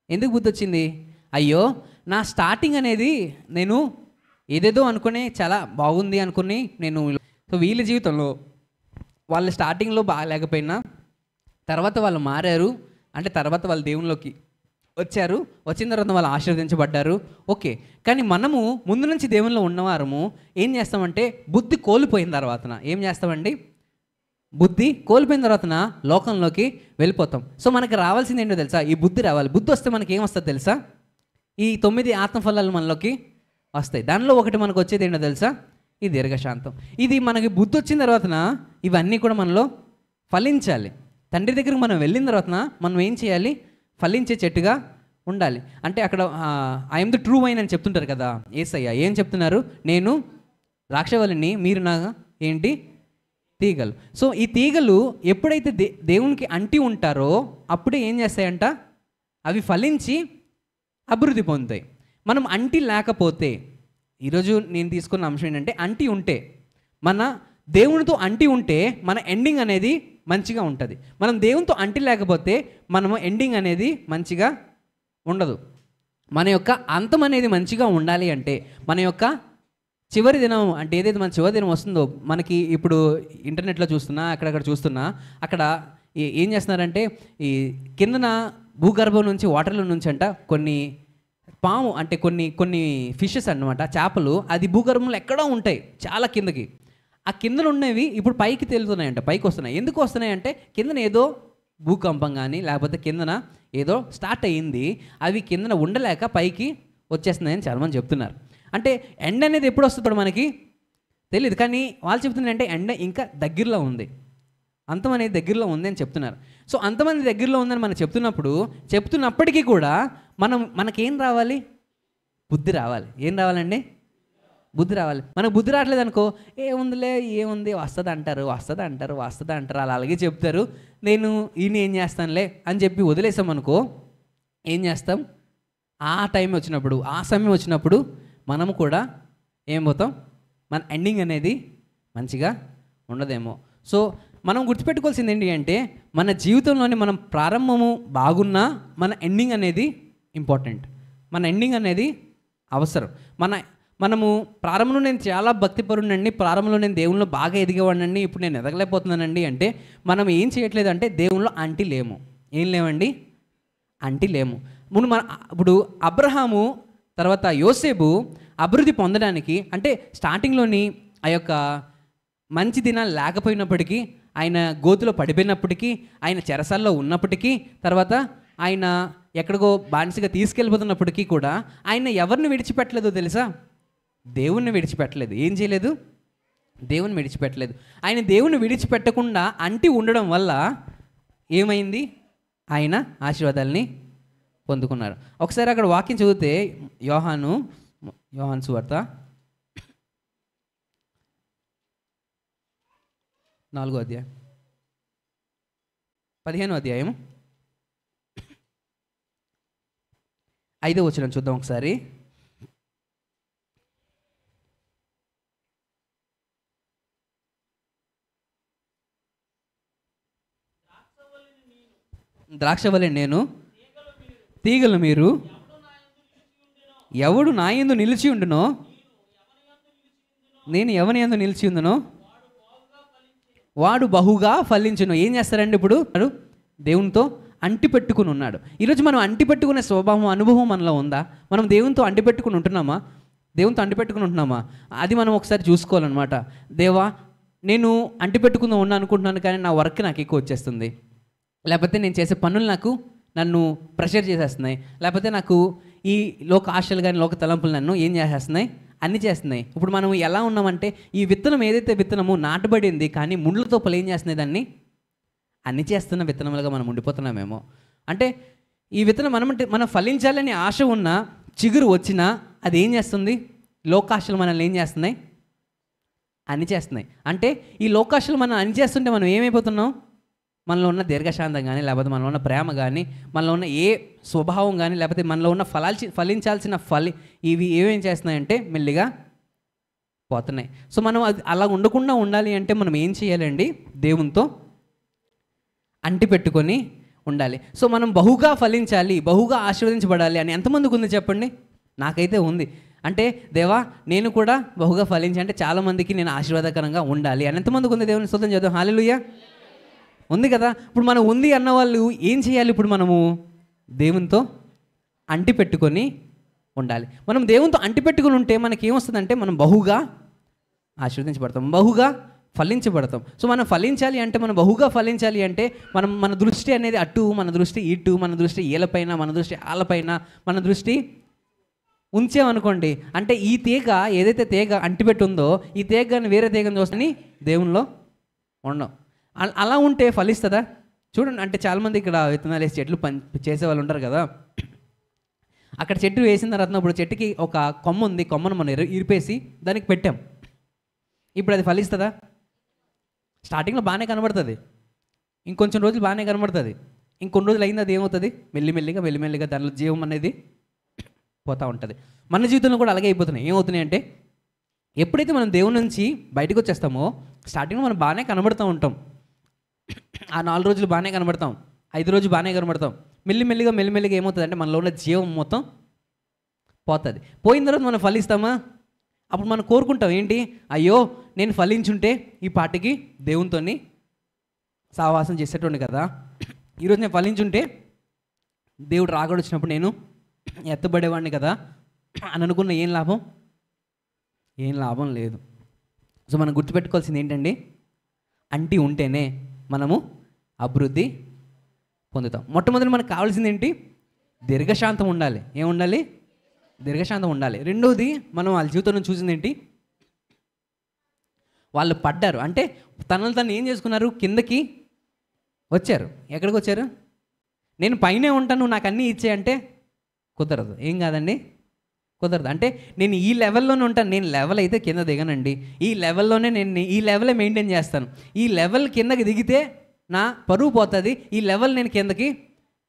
ఎందుకు బుద్ధి వచ్చింది? అయ్యో నా స్టార్టింగ్ అనేది నేను ఏదేదో అనుకుని చాలా బాగుంది అనుకుని నేను, సో వీళ్ళ జీవితంలో వాళ్ళ స్టార్టింగ్లో బాగాలేకపోయినా తర్వాత వాళ్ళు మారారు, అంటే తర్వాత వాళ్ళు దేవునిలోకి వచ్చారు, వచ్చిన తర్వాత వాళ్ళు ఆశీర్వదించబడ్డారు, ఓకే. కానీ మనము ముందు నుంచి దేవునిలో ఉన్నవారము ఏం చేస్తామంటే బుద్ధి కోల్పోయిన తర్వాత ఏం చేస్తామండి, బుద్ధి కోల్పోయిన తర్వాత లోకంలోకి వెళ్ళిపోతాం. సో మనకి రావాల్సింది ఏంటో తెలుసా, ఈ బుద్ధి రావాలి. బుద్ధి వస్తే మనకి ఏమొస్తుంది తెలుసా, ఈ 9 ఆత్మఫలాలు మనలోకి వస్తాయి. దానిలో ఒకటి మనకు వచ్చేది ఏంటో తెలుసా, ఈ దీర్ఘశాంతం. ఇది మనకి బుద్ధి వచ్చిన తర్వాత ఇవన్నీ కూడా మనలో ఫలించాలి. తండ్రి దగ్గరికి మనం వెళ్ళిన తర్వాత మనం ఏం చేయాలి, ఫలించే చెట్టుగా ఉండాలి. అంటే అక్కడ ఐఎమ్ ద ట్రూ వైన్ అని చెప్తుంటారు కదా యేసయ్య. ఏం చెప్తున్నారు, నేను ద్రాక్షవల్లిని, మీరు నా ఏంటి తీగలు. సో ఈ తీగలు ఎప్పుడైతే దేవునికి అంటి ఉంటారో అప్పుడే ఏం చేస్తాయంట, అవి ఫలించి అభివృద్ధి పొందుతాయి. మనం అంటి లేకపోతే, ఈరోజు నేను తీసుకున్న అంశం ఏంటంటే అంటి ఉంటే, మన దేవునితో అంటి ఉంటే మన ఎండింగ్ అనేది మంచిగా ఉంటుంది. మనం దేవునితో అంటి లేకపోతే మనము ఎండింగ్ అనేది మంచిగా ఉండదు. మన యొక్క అంతం అనేది మంచిగా ఉండాలి అంటే మన యొక్క చివరి దినం, అంటే ఏదైతే మన చివరి దినం వస్తుందో, మనకి ఇప్పుడు ఇంటర్నెట్లో చూస్తున్నా, అక్కడక్కడ చూస్తున్నా, అక్కడ ఏం చేస్తున్నారంటే ఈ కిందన భూగర్భం నుంచి వాటర్లో నుంచి అంట కొన్ని పాము, అంటే కొన్ని ఫిషెస్ అన్నమాట, చేపలు, అది భూగర్భంలో ఎక్కడో ఉంటాయి చాలా కిందకి. ఆ కిందన ఉన్నవి ఇప్పుడు పైకి తేలుతున్నాయంట, పైకి వస్తున్నాయి. ఎందుకు వస్తున్నాయంటే కిందన ఏదో భూకంపం కానీ లేకపోతే కిందన ఏదో స్టార్ట్ అయ్యింది, అవి కిందన ఉండలేక పైకి వచ్చేస్తున్నాయని చాలామంది చెప్తున్నారు. అంటే ఎండ అనేది ఎప్పుడు వస్తుంది మనకి తెలియదు, కానీ వాళ్ళు చెప్తున్నారు అంటే ఎండ ఇంకా దగ్గరలో ఉంది, అంతం అనేది దగ్గరలో ఉంది అని చెప్తున్నారు. సో అంతమంది దగ్గరలో ఉందని మనం చెప్తున్నప్పటికీ కూడా మనకేం రావాలి, బుద్ధి రావాలి. ఏం రావాలండి, బుద్ధి రావాలి. మనకు బుద్ధి రావట్లేదు అనుకో, ఏముంది వస్తుంది అంటారు అలా అలాగే చెప్తారు, నేను ఈయన ఏం చేస్తానులే అని చెప్పి వదిలేసాం అనుకో, ఏం చేస్తాం, ఆ టైం వచ్చినప్పుడు, ఆ సమయం వచ్చినప్పుడు మనము కూడా ఏం పోతాం, మన ఎండింగ్ అనేది మంచిగా ఉండదేమో. సో మనం గుర్తుపెట్టుకోవాల్సింది ఏంటి అంటే మన జీవితంలోని మనం ప్రారంభము బాగున్నా మన ఎండింగ్ అనేది ఇంపార్టెంట్. మన ఎండింగ్ అనేది అవసరం. మనము ప్రారంభంలో నేను చాలా భక్తిపరునండి, ప్రారంభంలో నేను దేవునిలో బాగా ఎదిగేవాడినండి, ఇప్పుడు నేను ఎదగలేకపోతున్నానండి అంటే మనం ఏం చేయట్లేదు అంటే దేవునిలో అంటి లేము. ఏం లేవండి, అంటి లేము. ఇప్పుడు అబ్రహాము తర్వాత యోసేపు అభివృద్ధి పొందడానికి, అంటే స్టార్టింగ్లోని ఆ యొక్క మంచి దినాలు లేకపోయినప్పటికీ, ఆయన గోతులో పడిపోయినప్పటికీ, ఆయన చెరసాల్లో ఉన్నప్పటికీ, తర్వాత ఆయన ఎక్కడికో బానిసగా తీసుకెళ్ళిపోతున్నప్పటికీ కూడా ఆయన ఎవరిని విడిచిపెట్టలేదో తెలుసా, దేవుణ్ణి విడిచిపెట్టలేదు. ఏం చేయలేదు, దేవుని విడిచిపెట్టలేదు. ఆయన దేవుని విడిచిపెట్టకుండా అంటి ఉండడం వల్ల ఏమైంది? ఆయన ఆశీర్వాదాలని పొందుకున్నారు. ఒకసారి అక్కడ వాక్యం చదివితే యోహాను సువార్త 4వ అధ్యాయం 15వ అధ్యాయం 5వ వచనం చూద్దాం ఒకసారి. ద్రాక్షవల్లి నేను, తీగలు మీరు. ఎవడు నా యందు నిలిచి ఉండునో, నేను ఎవని యందు నిలిచి ఉందునో వాడు బహుగా ఫలించును. ఏం చేస్తారండి ఇప్పుడు? దేవునితో అంటిపెట్టుకుని ఉన్నాడు. ఈరోజు మనం అంటిపెట్టుకునే స్వభావం, అనుభవం మనలో ఉందా? మనం దేవునితో అంటిపెట్టుకుని ఉంటున్నామా? దేవునితో అంటిపెట్టుకుని ఉంటున్నామా? అది మనం ఒకసారి చూసుకోవాలన్నమాట. దేవా, నేను అంటిపెట్టుకుందాం ఉన్నా అనుకుంటున్నాను, కానీ నా వర్క్ నాకు ఎక్కువ వచ్చేస్తుంది, లేకపోతే నేను చేసే పనులు నన్ను ప్రెషర్ చేసేస్తున్నాయి, లేకపోతే నాకు ఈ లోక ఆశలు కానీ లోక తలంపులు నన్ను ఏం చేసేస్తున్నాయి? అన్నీ చేస్తున్నాయి. ఇప్పుడు మనం ఎలా ఉన్నామంటే, ఈ విత్తనం ఏదైతే విత్తనము నాటబడింది, కానీ ముండ్లతో పలు ఏం చేస్తున్నాయి? దాన్ని అన్ని చేస్తున్న విత్తనములుగా మనం ఉండిపోతున్నామేమో. అంటే ఈ విత్తనం మనం ఫలించాలని ఆశ ఉన్నా, చిగురు వచ్చినా అది ఏం చేస్తుంది? లోకాశలు మనల్ని ఏం చేస్తున్నాయి? అన్ని చేస్తున్నాయి. అంటే ఈ లోకాశలు మనం అన్ని చేస్తుంటే మనం ఏమైపోతున్నాం? మనలో ఉన్న దీర్ఘశాంతం కానీ, లేకపోతే మనలో ఉన్న ప్రేమ కానీ, మనలో ఉన్న ఏ స్వభావం కానీ, లేకపోతే మనలో ఉన్న ఫలించాల్సిన ఇవి ఏమేం చేస్తున్నాయంటే మెల్లిగా పోతున్నాయి. సో మనం అది అలా ఉండకుండా ఉండాలి అంటే మనం ఏం చేయాలండి? దేవునితో అంటిపెట్టుకొని ఉండాలి. సో మనం బహుగా ఫలించాలి, బహుగా ఆశీర్వదించబడాలి అని ఎంతమందికి ఉంది చెప్పండి? నాకైతే ఉంది. అంటే దేవా, నేను కూడా బహుగా ఫలించి అంటే చాలామందికి నేను ఆశీర్వాదకరంగా ఉండాలి అని ఎంతమందికి ఉంది? దేవుని స్తుతి చేద్దాం. హల్లెలూయా. ఉంది కదా. ఇప్పుడు మనం ఉంది అన్న వాళ్ళు ఏం చేయాలి? ఇప్పుడు మనము దేవునితో అంటిపెట్టుకొని ఉండాలి. మనం దేవునితో అంటిపెట్టుకుని ఉంటే మనకి ఏమొస్తుందంటే మనం బహుగా ఆశీర్వదించబడతాం, బహుగా ఫలించబడతాం. సో మనం ఫలించాలి అంటే, మనం బహుగా ఫలించాలి అంటే మన దృష్టి అనేది అటు, మన దృష్టి ఇటు, మన దృష్టి ఏలపైన, మన దృష్టి ఆలపైన, మన దృష్టి ఉంచామనుకోండి, అంటే ఈ తీగ ఏదైతే తీగ అంటిపెట్టి ఉందో ఈ తీగని వేరే తీగని చూస్తని దేవునిలో ఉండవు. అలా ఉంటే ఫలిస్తుందా? చూడండి, అంటే చాలామంది ఇక్కడ విత్తనాలు వేసి చెట్లు చేసే వాళ్ళు ఉంటారు కదా. అక్కడ చెట్టు వేసిన తర్వాత ఇప్పుడు చెట్టుకి ఒక కొమ్మ ఉంది, కొమ్మను మనం ఇరిపేసి దానికి పెట్టాం. ఇప్పుడు అది ఫలిస్తుందా? స్టార్టింగ్లో బాగానే కనబడుతుంది, ఇంకొంచెం రోజులు బాగానే కనబడుతుంది, ఇంకొన్ని రోజులు అయింది అది ఏమవుతుంది? మెల్లిమెల్లిగా దానిలో జీవం అనేది పోతూ ఉంటుంది. మన జీవితంలో కూడా అలాగే అయిపోతున్నాయి. ఏమవుతున్నాయి అంటే, ఎప్పుడైతే మనం దేవుని నుంచి బయటకు వచ్చేస్తామో స్టార్టింగ్లో మనం బాగానే కనబడుతూ ఉంటాం. ఆ 4 రోజులు బాగానే కనబడతాం, 5 రోజులు బాగానే కనబడతాం. మెల్లిమెల్లిగా ఏమవుతుంది అంటే మనలో ఉన్న జీవం మొత్తం పోతుంది. పోయిన తర్వాత మనం ఫలిస్తామా? అప్పుడు మనం కోరుకుంటాం ఏంటి? అయ్యో, నేను ఫలించుంటే ఈ పాటికి దేవునితో సహవాసం చేసేటోండి కదా, ఈరోజు నేను ఫలించుంటే దేవుడు రాకడ వచ్చినప్పుడు నేను ఎత్తబడేవాడిని కదా అని అనుకున్న ఏం లాభం లేదు. సో మనం గుర్తుపెట్టుకోవాల్సింది ఏంటండి? అంటి ఉంటేనే మనము అభివృద్ధి పొందుతాం. మొట్టమొదటి మనకు కావాల్సింది ఏంటి? దీర్ఘశాంతం ఉండాలి. ఏముండాలి? దీర్ఘశాంతం ఉండాలి. రెండోది మనం వాళ్ళ జీవితంలో చూసింది ఏంటి? వాళ్ళు పడ్డారు, అంటే తను ఏం చేసుకున్నారు? కిందకి వచ్చారు. ఎక్కడికి వచ్చారు? నేను పైనే ఉంటాను, నాకు అన్నీ ఇచ్చేయంటే కుదరదు. ఏం కాదండి, కుదరదు. అంటే నేను ఈ లెవెల్లోనే ఉంటాను, నేను లెవెల్ అయితే కింద దిగనండి, ఈ లెవెల్లోనే నేను ఈ లెవెలే మెయింటైన్ చేస్తాను. ఈ లెవెల్ కిందకి దిగితే నా పరువు పోతుంది, ఈ లెవెల్ నేను కిందకి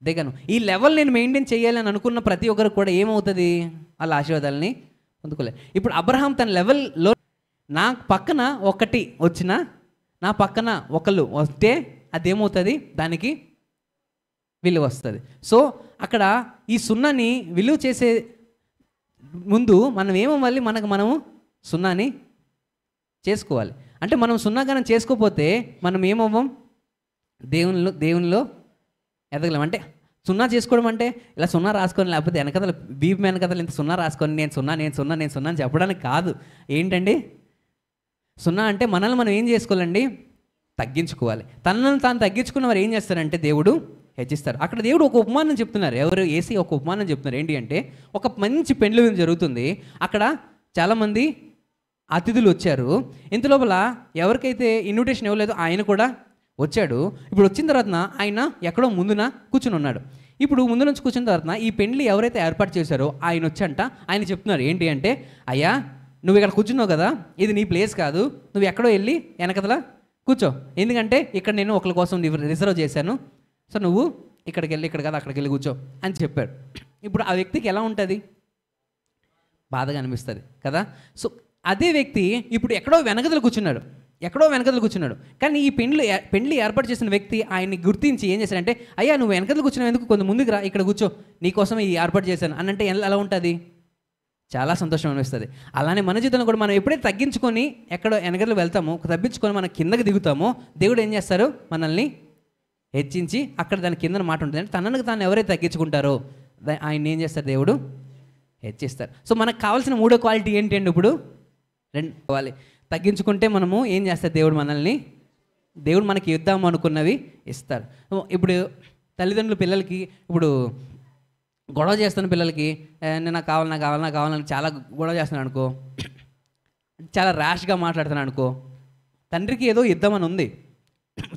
దిగను. ఈ లెవెల్ నేను మెయింటైన్ చేయాలని అనుకున్న ప్రతి ఒక్కరికి కూడా ఏమవుతుంది? వాళ్ళ ఆశీర్వాదాలని పొందుకోలేదు. ఇప్పుడు అబ్రహాం తన లెవెల్లో నా పక్కన ఒకటి వచ్చినా, నా పక్కన ఒకళ్ళు వస్తే అదేమవుతుంది? దానికి విలువ వస్తుంది. సో అక్కడ ఈ సున్నాని విలువ చేసే ముందు మనం ఏమవ్వాలి? మనము సున్నాని చేసుకోవాలి. అంటే మనం సున్నాగానం చేసుకోకపోతే మనం ఏమవ్వం? దేవునిలో ఎదగలేం. అంటే సున్నా చేసుకోవడం అంటే ఇలా సున్నా రాసుకొని, లేకపోతే వెనకథలు బీప్ వెనకథలు ఇంత సున్నా రాసుకొని నేను సున్నా అని చెప్పడానికి కాదు. ఏంటండి సున్నా అంటే? మనల్ని మనం ఏం చేసుకోవాలండి? తగ్గించుకోవాలి. తనను తాను తగ్గించుకున్న వారు ఏం చేస్తారంటే దేవుడు హెచ్చిస్తారు. అక్కడ దేవుడు ఒక ఉపమానం చెప్తున్నారు. ఏసీ ఒక ఉపమానం చెప్తున్నారు. ఏంటి అంటే, ఒక మంచి పెండ్లి జరుగుతుంది. అక్కడ చాలామంది అతిథులు వచ్చారు. ఇంత లోపల ఎవరికైతే ఇన్విటేషన్ ఇవ్వలేదో ఆయన కూడా వచ్చాడు. ఇప్పుడు వచ్చిన తర్వాత ఆయన ఎక్కడో ముందున కూర్చుని ఉన్నాడు. ఇప్పుడు ముందు నుంచి కూర్చున్న తర్వాత ఈ పెళ్లి ఎవరైతే ఏర్పాటు చేశారో ఆయన వచ్చంట ఆయన చెప్తున్నారు ఏంటి అంటే, అయ్యా నువ్వు ఇక్కడ కూర్చున్నావు కదా, ఇది నీ ప్లేస్ కాదు, నువ్వు ఎక్కడో వెళ్ళి వెనకతలా కూర్చో, ఎందుకంటే ఇక్కడ నేను ఒకరి కోసం రిజర్వ్ చేశాను, సో నువ్వు ఇక్కడికి వెళ్ళి ఇక్కడ కదా అక్కడికి వెళ్ళి కూర్చో అని చెప్పాడు. ఇప్పుడు ఆ వ్యక్తికి ఎలా ఉంటుంది? బాధగా అనిపిస్తుంది కదా. సో అదే వ్యక్తి ఇప్పుడు ఎక్కడో వెనకదలు కూర్చున్నాడు. కానీ ఈ పెళ్లి ఏర్పాటు చేసిన వ్యక్తి ఆయన్ని గుర్తించి ఏం చేశాడంటే, అయ్యా నువ్వు వెనకదలు కూర్చున్నావు ఎందుకు, కొంత ముందుకు రా, ఇక్కడ కూర్చో, నీకోసం ఈ ఏర్పాటు చేశాను అని అంటే ఎలా ఉంటుంది? చాలా సంతోషం అనిపిస్తుంది. అలానే మన జీవితంలో కూడా మనం ఎప్పుడైతే తగ్గించుకొని ఎక్కడో వెనకదలు వెళ్తామో, తగ్గించుకొని మనం కిందకి దిగుతామో, దేవుడు ఏం చేస్తారు? మనల్ని హెచ్చించి అక్కడ దాని కింద మాట ఉంటుంది అంటే తనకు తాను ఎవరైతే తగ్గించుకుంటారో ఆయన ఏం చేస్తారు? దేవుడు హెచ్చిస్తారు. సో మనకు కావాల్సిన మూడో క్వాలిటీ ఏంటి అండి? ఇప్పుడు రెండు కావాలి. తగ్గించుకుంటే మనము ఏం చేస్తారు? దేవుడు మనకి ఇద్దాము అనుకున్నవి ఇస్తారు. ఇప్పుడు తల్లిదండ్రులు పిల్లలకి ఇప్పుడు గొడవ చేస్తున్న పిల్లలకి నేను నాకు కావాలని చాలా గొడవ చేస్తున్నాను అనుకో, చాలా ర్యాష్గా మాట్లాడుతున్నాను అనుకో, తండ్రికి ఏదో ఇద్దామని ఉంది,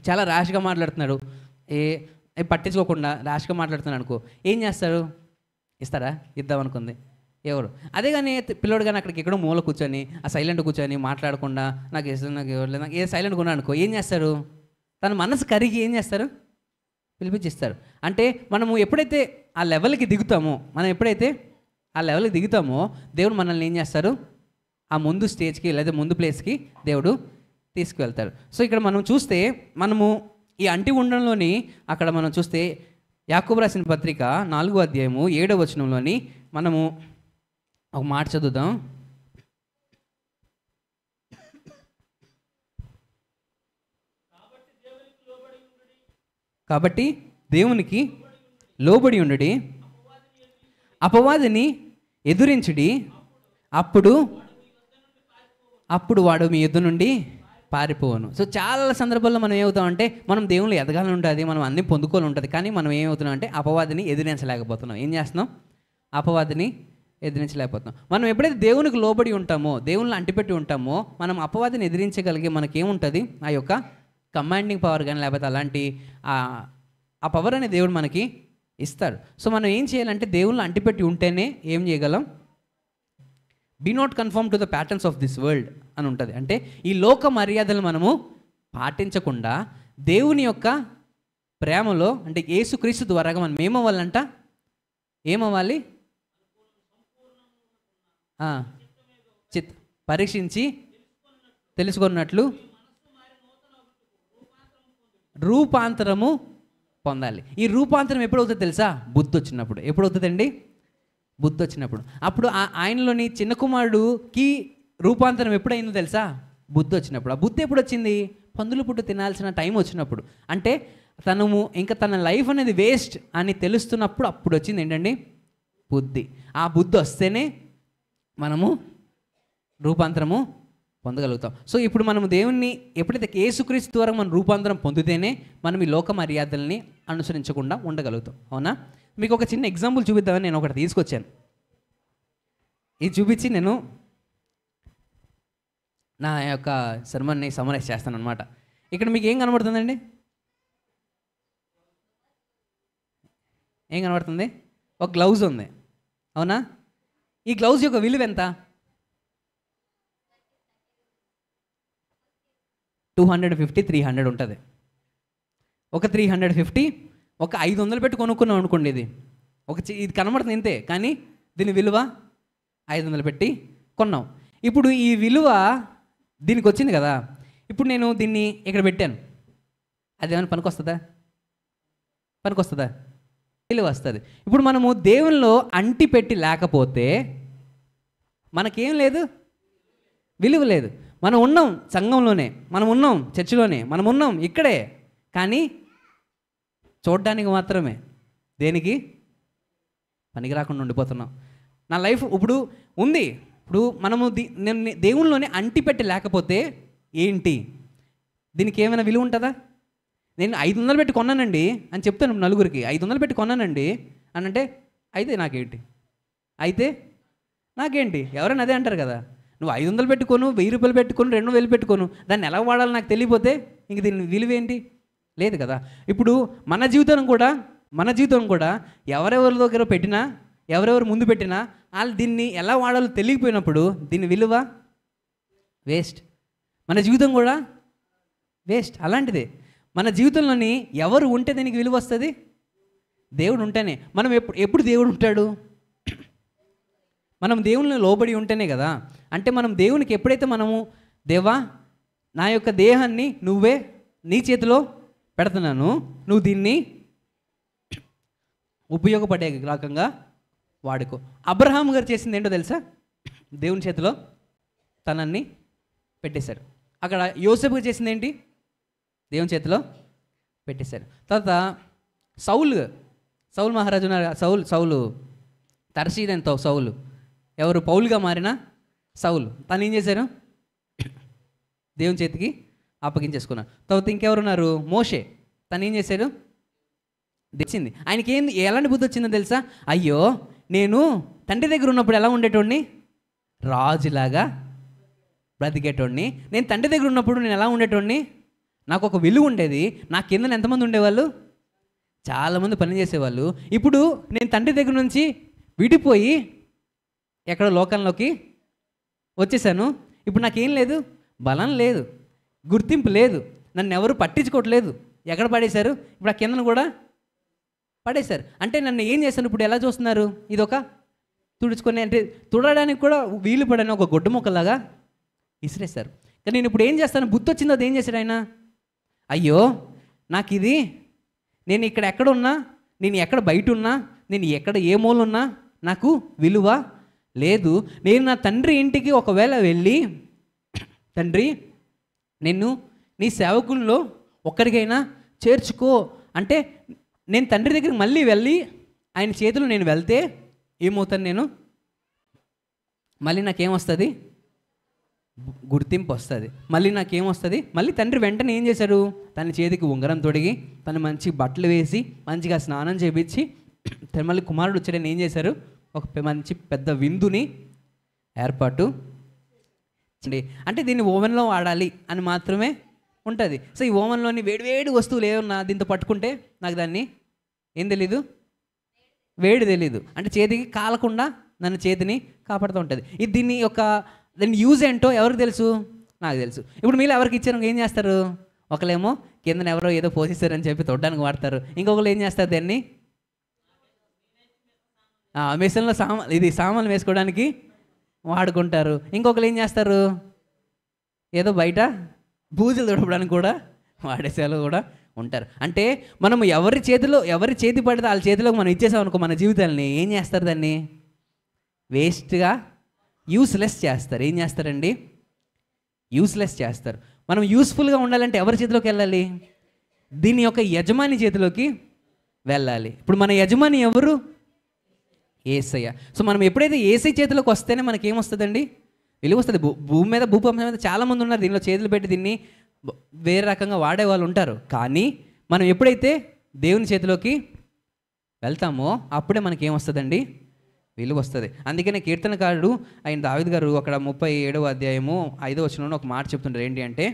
చాలా ర్యాష్గా మాట్లాడుతున్నాడు, పట్టించుకోకుండా ర్యాష్గా మాట్లాడుతున్నాడు అనుకో, ఏం చేస్తారు? ఇస్తారా? ఇద్దామనుకుంది ఎవరు? అదే కానీ పిల్లోడు కానీ అక్కడికి ఎక్కడో మూల కూర్చొని సైలెంట్ కూర్చొని మాట్లాడకుండా నాకు ఇష్టం, నాకు ఎవరు నాకు ఏ సైలెంట్గా ఉన్నాను అనుకో, ఏం చేస్తారు? తన మనసు కరిగి ఏం చేస్తారు? పిలిపించిస్తారు. అంటే మనము ఎప్పుడైతే ఆ లెవెల్కి దిగుతామో, దేవుడు మనల్ని ఏం చేస్తారు? ఆ ముందు స్టేజ్కి లేదా ముందు ప్లేస్కి దేవుడు తీసుకువెళ్తారు. సో ఇక్కడ మనం చూస్తే మనము ఈ అంటి ఉండడంలోని అక్కడ మనం చూస్తే యాకోబు రాసిన పత్రిక 4వ అధ్యాయము 7వ వచనంలోని మనము ఒక మాట చదువుదాం. కాబట్టి దేవునికి లోబడి ఉండుడి, అపవాదిని ఎదురించుడి, అప్పుడు వాడు మీ యుద్ధ నుండి పారిపోవను. సో చాలా సందర్భాల్లో మనం ఏమవుతామంటే, మనం దేవుళ్ళు ఎదగాలని ఉంటుంది, మనం అన్నీ పొందుకోవాలి ఉంటుంది, కానీ మనం ఏమవుతున్నాం అంటే అపవాదిని ఎదిరించలేకపోతున్నాం. ఏం చేస్తున్నాం? అపవాదిని ఎదిరించలేకపోతున్నాం. మనం ఎప్పుడైతే దేవునికి లోబడి ఉంటామో, దేవుళ్ళని అంటిపెట్టి ఉంటామో, మనం అపవాదిని ఎదిరించగలిగే మనకేముంటుంది? ఆ యొక్క కమాండింగ్ పవర్ కానీ లేకపోతే అలాంటి ఆ పవర్ అనే దేవుడు మనకి ఇస్తాడు. సో మనం ఏం చేయాలంటే దేవుళ్ళని అంటిపెట్టి ఉంటేనే ఏం చేయగలం? Be not conform to the patterns of this world అని ఉంటుంది. అంటే ఈ లోక మర్యాదలు మనము పాటించకుండా దేవుని యొక్క ప్రేమలో, అంటే యేసుక్రీస్తు ద్వారాగా మనం ఏమవ్వాలి? పరీక్షించి తెలుసుకున్నట్లు రూపాంతరము పొందాలి. ఈ రూపాంతరం ఎప్పుడు అవుతుంది తెలుసా? బుద్ధి వచ్చినప్పుడు. ఎప్పుడు అవుతుందండి? బుద్ధి వచ్చినప్పుడు. అప్పుడు ఆయనలోని చిన్న కుమారుడుకి రూపాంతరం ఎప్పుడైందో తెలుసా? బుద్ధి వచ్చినప్పుడు. ఆ బుద్ధి ఎప్పుడు వచ్చింది? పందులు పుట్టు తినాల్సిన టైం వచ్చినప్పుడు. అంటే ఇంకా తన లైఫ్ అనేది వేస్ట్ అని తెలుస్తున్నప్పుడు అప్పుడు వచ్చింది ఏంటండి? బుద్ధి. ఆ బుద్ధి వస్తేనే మనము రూపాంతరము పొందగలుగుతాం. సో ఇప్పుడు మనము దేవుణ్ణి ఎప్పుడైతే యేసుక్రీస్తు ద్వారా మనం రూపాంతరం పొందితేనే మనం ఈ లోక మర్యాదల్ని అనుసరించకుండా ఉండగలుగుతాం. అవునా? మీకు ఒక చిన్న ఎగ్జాంపుల్ చూపిద్దామని నేను ఒకటి తీసుకొచ్చాను. ఇది చూపించి నేను నా యొక్క సర్మన్ని సమరైజ్ చేస్తాను అనమాట. ఇక్కడ మీకు ఏం కనబడుతుందండి? ఏం కనబడుతుంది? ఒక గ్లౌజ్ ఉంది, అవునా? ఈ గ్లౌజ్ యొక్క విలువ ఎంత? 250, 300 ఉంటుంది. ఒక 350, ఒక 500 పెట్టి కొనుక్కున్నాం అనుకోండి. ఇది కనబడుతుంది ఇంతే, కానీ దీని విలువ 500 పెట్టి కొన్నాం. ఇప్పుడు ఈ విలువ దీనికి వచ్చింది కదా, ఇప్పుడు నేను దీన్ని ఇక్కడ పెట్టాను, అదేమైనా పనికొస్తుందా? విలువ వస్తుంది. ఇప్పుడు మనము దేవునిలో అంటి పెట్టి లేకపోతే మనకేం లేదు? విలువ లేదు. మనం ఉన్నాం సంఘంలోనే, మనం ఉన్నాం చర్చిలోనే, మనం ఉన్నాం ఇక్కడే, కానీ చూడడానికి మాత్రమే, దేనికి పనికి రాకుండా ఉండిపోతున్నాం. నా లైఫ్ ఇప్పుడు ఉంది. ఇప్పుడు మనము దేవునిలోనే అంటిపెట్టి లేకపోతే ఏంటి? దీనికి ఏమైనా విలువ ఉంటుందా? నేను 500 పెట్టి కొన్నానండి అని చెప్తాను నలుగురికి, 500 పెట్టి కొన్నానండి అని అంటే, అయితే నాకేంటి? ఎవరైనా అదే అంటారు కదా. నువ్వు 500 పెట్టుకోను, 1000 రూపాయలు పెట్టుకోను, 2000 పెట్టుకోను, దాన్ని ఎలా వాడాలో నాకు తెలియపోతే ఇంక దీని విలువేంటి? లేదు కదా. ఇప్పుడు మన జీవితం కూడా ఎవరెవరి దగ్గర పెట్టినా, ఎవరెవరు ముందు పెట్టినా వాళ్ళు దీన్ని ఎలా వాడాలో తెలియకపోయినప్పుడు దీని విలువ వేస్ట్. మన జీవితం కూడా వేస్ట్. అలాంటిదే మన జీవితంలోని ఎవరు ఉంటే దీనికి విలువ వస్తుంది? దేవుడు ఉంటేనే. మనం ఎప్పుడు దేవుడు ఉంటాడు? మనం దేవుని లోబడి ఉంటేనే కదా. అంటే మనం దేవునికి ఎప్పుడైతే మనము దేవా నా యొక్క దేహాన్ని నువ్వే నీ చేతిలో పెడుతున్నాను, నువ్వు దీన్ని ఉపయోగపడే రకంగా వాడుకో. అబ్రహాం గారు చేసింది ఏంటో తెలుసా? దేవుని చేతిలో తనని పెట్టేశారు. అక్కడ యోసేపు చేసింది ఏంటి? దేవుని చేతిలో పెట్టేశారు. తర్వాత సౌలు మహారాజు సౌలు తర్షీదంతో సౌలు ఎవరు పౌలుగా మారిన సౌలు తను ఏం చేశారు? దేవుని చేతికి అప్పగించేసుకున్నారు. తర్వాత ఇంకెవరున్నారు? మోషే. తను ఏం చేశాడు? తెచ్చింది. ఆయనకి ఎలాంటి బుద్ధి వచ్చిందో తెలుసా? అయ్యో నేను తండ్రి దగ్గర ఉన్నప్పుడు ఎలా ఉండేటోడిని? రాజులాగా బ్రతికేటోడిని. నేను తండ్రి దగ్గర ఉన్నప్పుడు నేను ఎలా ఉండేటోడిని? నాకు ఒక విలువ ఉండేది. నా కింద ఎంతమంది ఉండేవాళ్ళు? చాలామంది పని చేసేవాళ్ళు. ఇప్పుడు నేను తండ్రి దగ్గర నుంచి విడిపోయి ఎక్కడో లోకంలోకి వచ్చేసాను. ఇప్పుడు నాకేం లేదు, బలం లేదు, గుర్తింపు లేదు, నన్ను ఎవరు పట్టించుకోవట్లేదు. ఎక్కడ పడేశారు? ఇప్పుడు ఆ కిందను కూడా పడేశారు. అంటే నన్ను ఏం చేశాను? ఇప్పుడు ఎలా చూస్తున్నారు? ఇదొక తుడుచుకొని, అంటే తుడడానికి కూడా వీలు పడని ఒక గొడ్డు మొక్కలాగా ఇసిరేస్తారు. కానీ నేను ఇప్పుడు ఏం చేస్తాను? బుద్ధి వచ్చిందో అది ఏం చేశాడు ఆయన? అయ్యో నాకు ఇది, నేను ఇక్కడ ఎక్కడున్నా, నేను ఎక్కడ బయట ఉన్నా, నేను ఎక్కడ ఏ మూలున్నా నాకు విలువ లేదు. నేను నా తండ్రి ఇంటికి ఒకవేళ వెళ్ళి, తండ్రి నిన్ను నీ సేవకుల్లో ఒక్కడికైనా చేర్చుకో అంటే, నేను తండ్రి దగ్గరికి మళ్ళీ వెళ్ళి ఆయన చేతులు నేను వెళ్తే ఏమవుతాను? నేను మళ్ళీ నాకేమొస్తుంది? గుర్తింపు వస్తుంది. మళ్ళీ నాకేమొస్తుంది? మళ్ళీ తండ్రి వెంటనే ఏం చేశారు? తన చేతికి ఉంగరం తొడిగి, తను మంచి బట్టలు వేసి, మంచిగా స్నానం చేయించి, మళ్ళీ కుమారుడు వచ్చాడని ఏం చేశారు? ఒక మంచి పెద్ద విందుని ఏర్పాటు. అంటే దీన్ని ఓవెన్లో వాడాలి అని మాత్రమే ఉంటుంది. సో ఈ ఓవెన్లోని వేడివేడి వస్తువులు ఏమన్నా దీంతో పట్టుకుంటే నాకు దాన్ని ఏం తెలీదు, వేడి తెలీదు. అంటే చేతికి కాలకుండా నన్ను చేతిని కాపాడుతూ ఉంటుంది. ఇది దీన్ని యూజ్ ఏంటో ఎవరికి తెలుసు? నాకు తెలుసు. ఇప్పుడు మీరు ఎవరికి ఇచ్చారు ఏం చేస్తారు? ఒకళ్ళేమో కిందన ఎవరో ఏదో పోషిస్తారని చెప్పి తొడ్డానికి వాడతారు. ఇంకొకరు ఏం చేస్తారు? దాన్ని మిషన్లో సామాన్లు వేసుకోవడానికి వాడుకుంటారు. ఇంకొకరు ఏం చేస్తారు? ఏదో బయట పూజలు తొడపడానికి కూడా వాడేసేలు కూడా ఉంటారు. అంటే మనం ఎవరి చేతి పడితే వాళ్ళ చేతిలోకి మనం ఇచ్చేసాం అనుకో మన జీవితాలని, ఏం చేస్తారు? దాన్ని వేస్ట్గా, యూస్లెస్ చేస్తారు. ఏం చేస్తారండి? యూస్లెస్ చేస్తారు. మనం యూస్ఫుల్గా ఉండాలంటే ఎవరి చేతిలోకి వెళ్ళాలి? దీని యొక్క యజమాని చేతిలోకి వెళ్ళాలి. ఇప్పుడు మన యజమాని ఎవరు? యేసయ్య. సో మనం ఎప్పుడైతే యేసయ్య చేతిలోకి వస్తేనే మనకేమొస్తుందండి? విలువ వస్తుంది. భూమి మీద భూప్రపంచం మీద చాలామంది ఉన్నారు దీనిలో చేతులు పెట్టి దీన్ని వేరే రకంగా వాడే వాళ్ళు ఉంటారు. కానీ మనం ఎప్పుడైతే దేవుని చేతిలోకి వెళ్తామో అప్పుడే మనకేమొస్తుందండి? విలువ వస్తుంది. అందుకనే కీర్తనకారుడు ఆయన దావీదు గారు అక్కడ 37వ అధ్యాయము 5వ వచనంలో ఒక మాట చెప్తుంటారు. ఏంటి అంటే,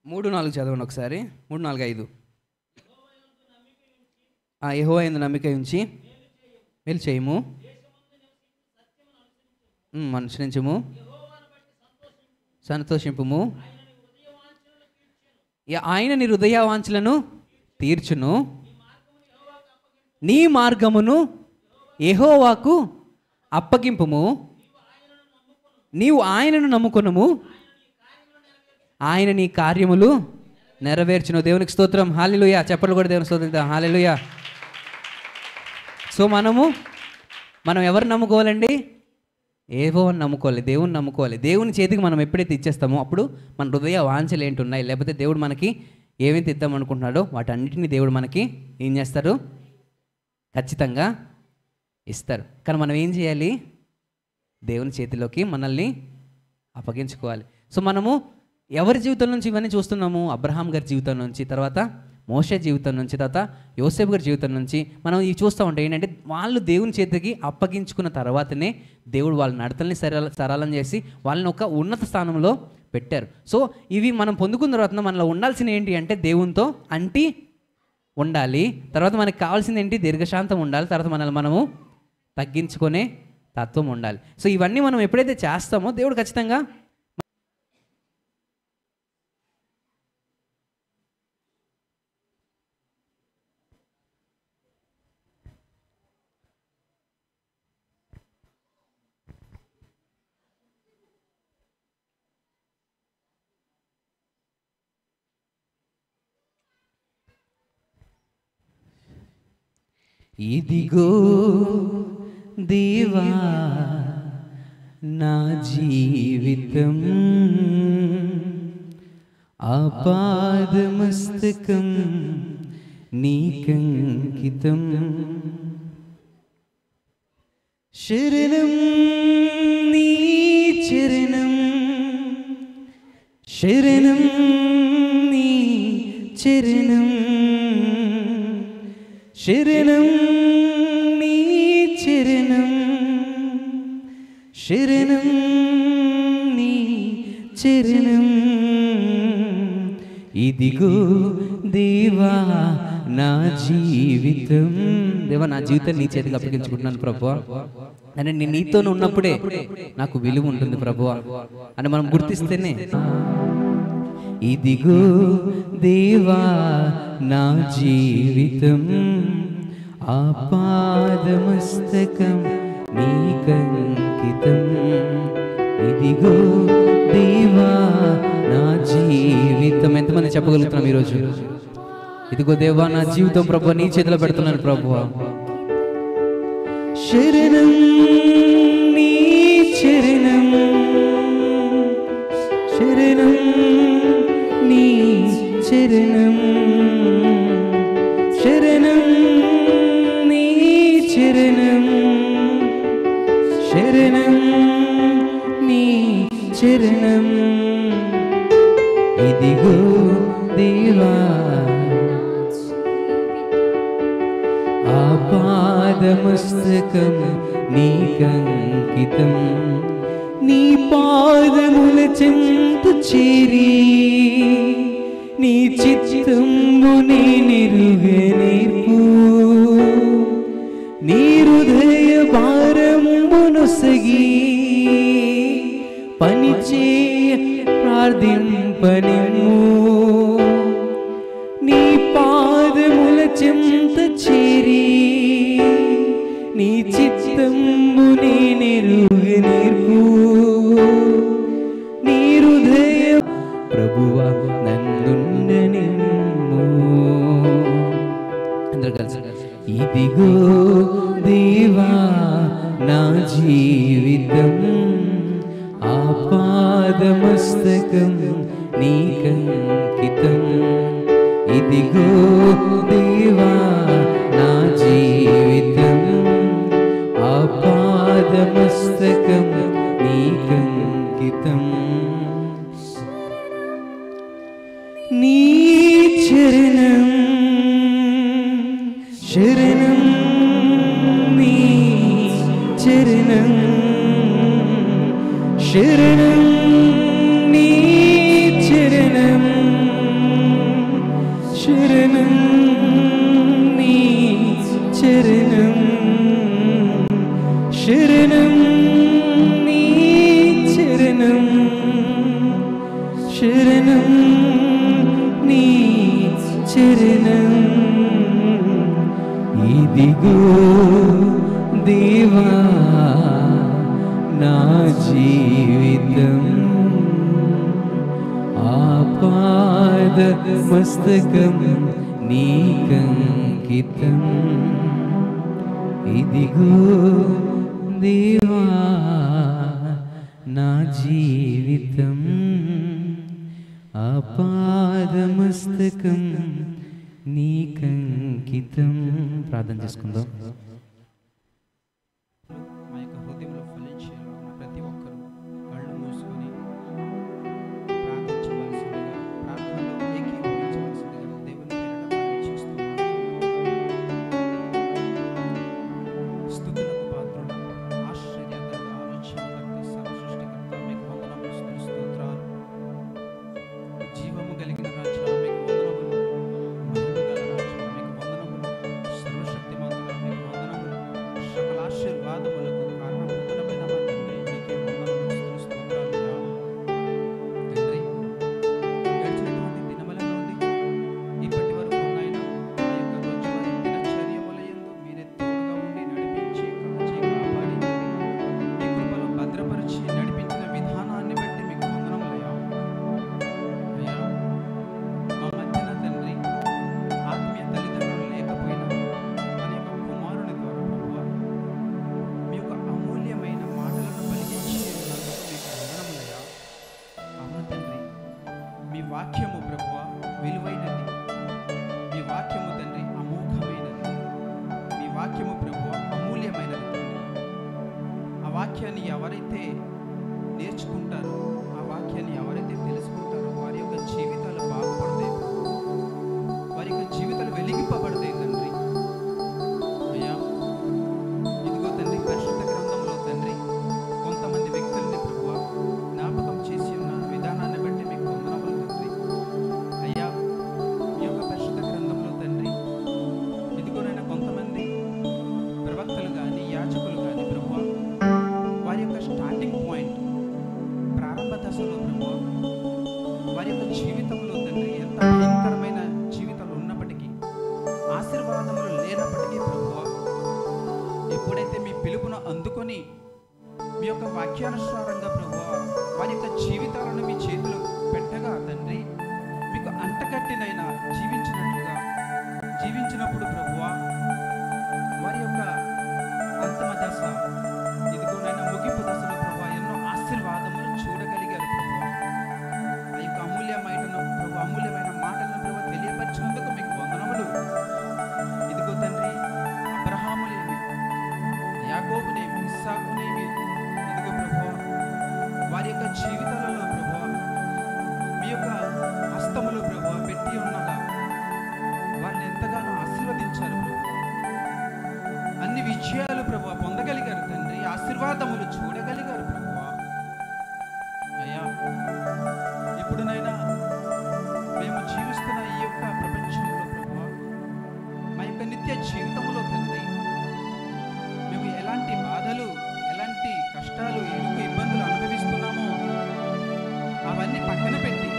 మూడు 4 చదవండి ఒకసారి. 3, 4, 5. యెహోవా యందు నమ్మిక ఉంచి మేలు చేయము, అనుసరించుము, సంతోషింపుము. ఆయన నీ హృదయ వాంఛలను తీర్చును. నీ మార్గమును యెహోవాకు అప్పగింపుము. నీవు ఆయనను నమ్ముకొనుము, ఆయన నీ కార్యములు నెరవేర్చును. దేవునికి స్తోత్రం. హల్లెలూయా. చెప్పలు కూడా దేవునికి స్తోత్రం. హల్లెలూయా. సో మనం ఎవరు నమ్ముకోవాలండి? యెహోవాను నమ్ముకోవాలి, దేవుని నమ్ముకోవాలి. దేవుని చేతికి మనం ఎప్పుడైతే ఇచ్చేస్తామో అప్పుడు మన హృదయ వాంఛలు ఏంటి ఉన్నాయి, లేకపోతే దేవుడు మనకి ఏమైతే ఇద్దాం అనుకుంటున్నాడో వాటన్నిటిని దేవుడు మనకి ఏం చేస్తారు? ఖచ్చితంగా ఇస్తారు. కానీ మనం ఏం చేయాలి? దేవుని చేతిలోకి మనల్ని అప్పగించుకోవాలి. సో మనము ఎవరి జీవితం నుంచి ఇవన్నీ చూస్తున్నాము? అబ్రహాం గారి జీవితం నుంచి, తర్వాత మోషే జీవితం నుంచి, తర్వాత యోసేపు గారి జీవితం నుంచి మనం ఇవి చూస్తూ ఉంటాం. ఏంటంటే వాళ్ళు దేవుని చేతికి అప్పగించుకున్న తర్వాతనే దేవుడు వాళ్ళ నడతల్ని సరళం చేసి వాళ్ళని ఒక ఉన్నత స్థానంలో పెట్టారు. సో ఇవి మనం పొందుకున్న తర్వాత మనలో ఉండాల్సిన ఏంటి అంటే దేవునితో అంటి ఉండాలి. తర్వాత మనకి కావాల్సింది ఏంటి? దీర్ఘశాంతం ఉండాలి. తర్వాత మనల్ని మనము తగ్గించుకునే తత్వం ఉండాలి. సో ఇవన్నీ మనం ఎప్పుడైతే చేస్తామో దేవుడు ఖచ్చితంగా ఇదిగో దేవా నా జీవితం ఆపాదమస్తకం నీకంకితం శరణం నీ చరణం శరణం నీ చరణం శరణం నీ చరణం శరణం నీ చరణం ఇదిగో దేవా నా జీవితం. దేవా నా జీవితం నీ చేతికి అప్పగించుకుంటున్నాను ప్రభువా. అంటే నేను నీతో ఉన్నప్పుడే నాకు విలువ ఉంటుంది ప్రభువా అని మనం గుర్తిస్తేనే. ఇదిగో దేవా నా జీవితం ఆపాదమస్తకం నీకంకితం. ఇదిగో దేవా నా జీవితం. ఎంతమంది చెప్పగలుగుతున్నాం ఈరోజు? ఇదిగో దేవా నా జీవితం ప్రభువా నీ చేతిలో పెడుతున్నాను ప్రభువా. శరణం నీ చరణం శరణం నీ చరణం శరణం నీ చరణం శరణం నీ చరణం ఇదిగో దేవా ఆపాదమస్తకం నీకంకితం. నీ పాదముల చెంతు చేరి నీ చిత్తము నెరుగనేర్పు నీ హృదయ భారమునొసగి పనిచేయ ప్రార్థింపనిమ్ము. నీ పాదముల చెంత చేరి నీ చిత్తము నెరుగనేర్పు నీ హృదయ ప్రభువా నన్నుండనిమ్ము. అందరూ కలిసి ఇదిగో దేవా నా జీవితం ఆపాదమస్తకం నీకంకితం. ఇదిగో దేవా నా జీవితం ఆపాదమస్తకం నీకంకితం. నీ చరణం శరణం నీ చరణం శరణం నీ చరణం శరణం నీ చరణం శరణం నీ చరణం శరణం నీ చరణం ఇదిగో దేవా నా జీవితం ఆపాదమస్తకం నీకంకితం. ఇదిగో దేవా నా జీవితం ఆపాదమస్తకం నీకంకితం. ప్రార్థన చేసుకుందాం. మా యొక్క హృదయంలో ఫలించేలా ఆశీర్వాదములకు కారణభూతులమైన మా తండ్రి మీకే వందనములు స్తుతులు తండ్రి. గడిచినటువంటి దినముల నుండి ఇప్పటి వరకు నాయన ఆ యొక్క రోజువారీ దినచర్యములయందు మీరే తోడుగా ఉండి నడిపించి కాచి కాపాడి మీ కృపలో భద్రపరిచి నడిపించిన విధానాన్ని బట్టి మీకు వందనములయ్యా. అయ్యా మా మధ్యన తండ్రి ఆత్మీయ తల్లిదండ్రులు లేకపోయినా తన యొక్క కుమారుని ద్వారా ప్రభువా మీ యొక్క అమూల్యమైన మాటలను పలికించి ఉన్నందుకు మీకు వందనములయ్యా. అవును తండ్రి, మీ వాక్యము ప్రభువా విలువైనది, మీ వాక్యము తండ్రి అమోఘమైనది, మీ వాక్యము ప్రభువా అమూల్యమైనది తండ్రి. ఆ వాక్యాన్ని ఎవరైతే నేర్చుకుంటారో, ఆ వాక్యాన్ని ఎవరైతే తెలుసుకుంటారో వారి యొక్క జీవితాలు బాగుపడతాయి, వారి యొక్క జీవితాలు వెలిగింపబడతాయి తండ్రి. అయ్యా ఇదిగో తండ్రి, పరిశుద్ధ గ్రంథంలో తండ్రి కొంతమంది వ్యక్తుల్ని ప్రభువా జ్ఞాపకం చేసి ఉన్న విధానాన్ని బట్టి మీకు వందనములు తండ్రి. అయ్యా మీ యొక్క పరిశుద్ధ గ్రంథంలో తండ్రి ఇదిగోనైనా కొంతమంది ప్రవక్తలు కానీ యాజకులు కానీ ప్రభువా వారి యొక్క స్టార్టింగ్ పాయింట్ ప్రారంభ దశలో ప్రభువా వారి యొక్క జీవితంలో తండ్రి ఎంత భయంకరమైన జీవితాలు ఉన్నప్పటికీ, ఆశీర్వాదములు లేనప్పటికీ ప్రభువా ఎప్పుడైతే మీ పిలుపును అందుకొని మీ యొక్క వాక్యానుసారంగా ప్రభువా వారి యొక్క జీవితాలను మీ చేతిలో పెట్టగా తండ్రి మీకు అంటకట్టినైనా జీవించినప్పుడు ప్రభువా వారి యొక్క అంతిమ దశ ఇదిగోనైనా ముగింపు దశలో ప్రభువా ఎన్నో ఆశీర్వాదములు చూడగలిగారు ప్రభువా. ఆ యొక్క అమూల్యమైన మాటలను ప్రభువా తెలియపరిచినందుకు మీకు వందనములు. ఇదిగో తండ్రి, అబ్రహాములేమి, యాకోబునేమి, ఇస్సాకునేమి ఇదిగో ప్రభువా వారి యొక్క జీవితాలలో ప్రభువా మీ యొక్క హస్తములు ప్రభువా పెట్టి ఉన్నగా వారిని ఎంతగానో ఆశీర్వదించారు ప్రభువా. అన్ని విజయాలు ప్రభువా పొందగలిగారు తండ్రి, ఆశీర్వాదములు చూడగలిగారు ప్రభువా. అయ్యా ఇప్పుడునైనా మేము జీవిస్తున్న ఈ యొక్క ప్రపంచంలో ప్రభువా మా యొక్క నిత్య జీవితంలో తండ్రి మేము ఎలాంటి బాధలు, ఎలాంటి కష్టాలు, ఇరుకు ఇబ్బందులు అనుభవిస్తున్నామో అవన్నీ పక్కన పెట్టి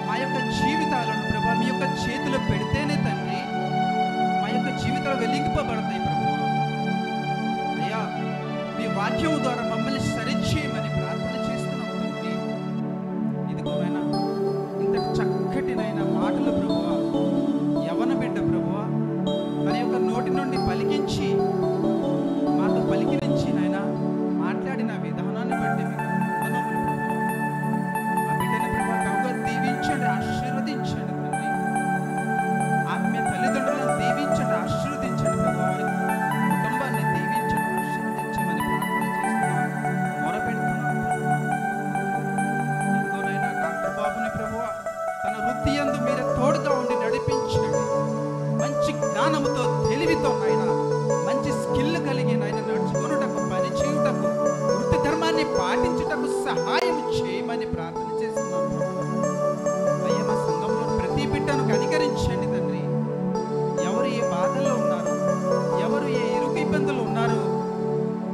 మా యొక్క జీవితాలను ప్రభువా మీ యొక్క చేతిలో పెడితేనే తండ్రి మా యొక్క జీవితాలు వెలిగింపబడతాయి ప్రభువా. అయ్యా మీ వాక్యం ద్వారా మమ్మల్ని సరిచేయమని ప్రార్థన చేస్తున్నాం తండ్రి. ఇదిగోనైనా ఇంతటి చక్కటినైనా మాటలు ప్రభువా యవన బిడ్డ ప్రభువా తన యొక్క నోటి నుండి పలికించి మాతో పలికిరించి నాయన మాట్లాడిన విధానాన్ని బట్టి మీకు వందనములు ప్రభువా. ఆ బిడ్డని ప్రభువా బాగా దీవించండి, ఆశీర్వదించండి తండ్రి. ఆత్మీయ తల్లిదండ్రులను దీవించండి, ఆశీర్వదించండి ప్రభువా. వారి కుటుంబాన్ని దీవించండి, ఆశీర్వదించమని ప్రార్థన చేస్తున్నాం, మొరపెడుతున్నాం ప్రభువా. ఇదిగోనైనా డాక్టర్ బాబుని ప్రభువా తన వృత్తి యందు మీరే తోడుగా ఉండి నడిపించండి. మంచి జ్ఞానముతో, తెలివితో నాయన మంచి స్కిల్ కలిగి నాయన నడుచుకున్నటకు, పని చేయుటకు, వృత్తి ధర్మాన్ని పాటించుటకు సహాయం చేయమని ప్రార్థన చేస్తున్నాం ప్రభువా. అయ్యా మా సంఘంలో ప్రతి బిడ్డను కనికరించండి తండ్రి. ఎవరు ఏ బాధల్లో ఉన్నారు, ఎవరు ఏ ఇరుకు ఇబ్బందులు ఉన్నారు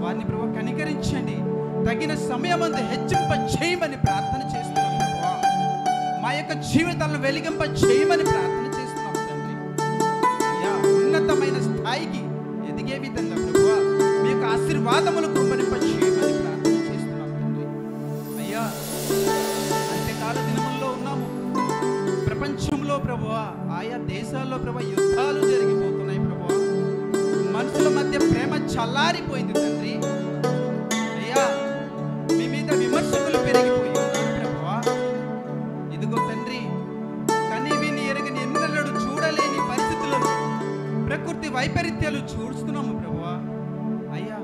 వారిని ప్రభువా కనికరించండి. తగిన సమయమందు హెచ్చింప చేయమని ప్రార్థన చేస్తున్నాం ప్రభువా. మా యొక్క జీవితాలను వెలిగింప చేయమని ప్రార్థన చేస్తున్నాం తండ్రి. అయ్యా ఉన్నతమైన స్థాయికి ఎదిగే విధంగా ప్రభువా మీ యొక్క ఆశీర్వాదములు కృపనింప చేయమని ప్రార్థన చేస్తున్నాం తండ్రి. అయ్యా అంత్యకాల దినముల్లో ఉన్నాము. ప్రపంచంలో ప్రభువా ఆయా దేశాల్లో ప్రభువా యుద్ధాలు జరిగిపోతున్నాయి ప్రభువా. మనుషుల మధ్య ప్రేమ చల్లారిపోయింది తండ్రి. అయ్యా మీ మీద విమర్శకులు పెరిగిపోయి ఉన్నారు ప్రభువా. ఇదిగో తండ్రి, కని విని ఎరగని ఎన్నడూ చూడలేని పరిస్థితులను, ప్రకృతి వైపరీత్యాలు చూస్తున్నాము ప్రభువా. అయ్యా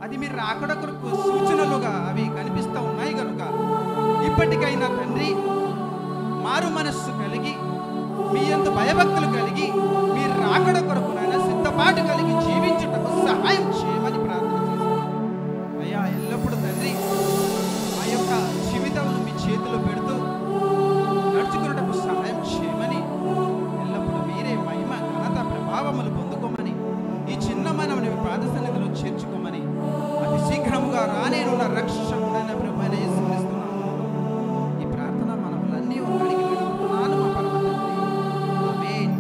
అది మీరు రాకడ కొరకు సూచనలుగా అవి కనిపిస్తూ ఉన్నాయి కనుక ఇప్పటికైనా తండ్రి మారు మనస్సు కలిగి మీ యందు భయభక్తులు కలిగి మీరు రాకడ కొరకు నాయన సిద్ధపాటు కలిగి జీవించుటకు సహాయం చేయమని ప్రార్థన చేస్తున్నాం. అయ్యా ఎల్లప్పుడూ తండ్రి మా యొక్క జీవితాలను మీ చేతిలో పెడుతూ నడుచుకున్నటకు సహాయం చేయమని, ఎల్లప్పుడూ మీరే మహిమ ఘనత ప్రభావములు పొందుకోమని, ఈ చిన్న మనవుని పాద సన్నిధిలో చేర్చుకోమని రానేనున్న రక్షకుడైన ప్రభువైన యేసుక్రీస్తు నామములో ఈ ప్రార్థన మనములన్నీ అడిగి వేడుకుంటున్నాను మా పరమ తండ్రి. ఆమేన్.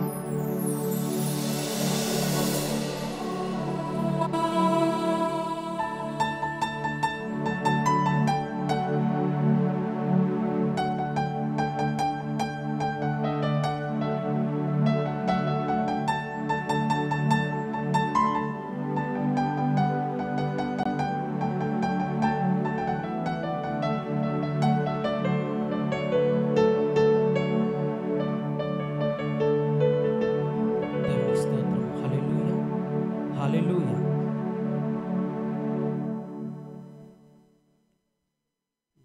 దేవుని స్తోత్రం. హల్లెలూయా, హల్లెలూయా.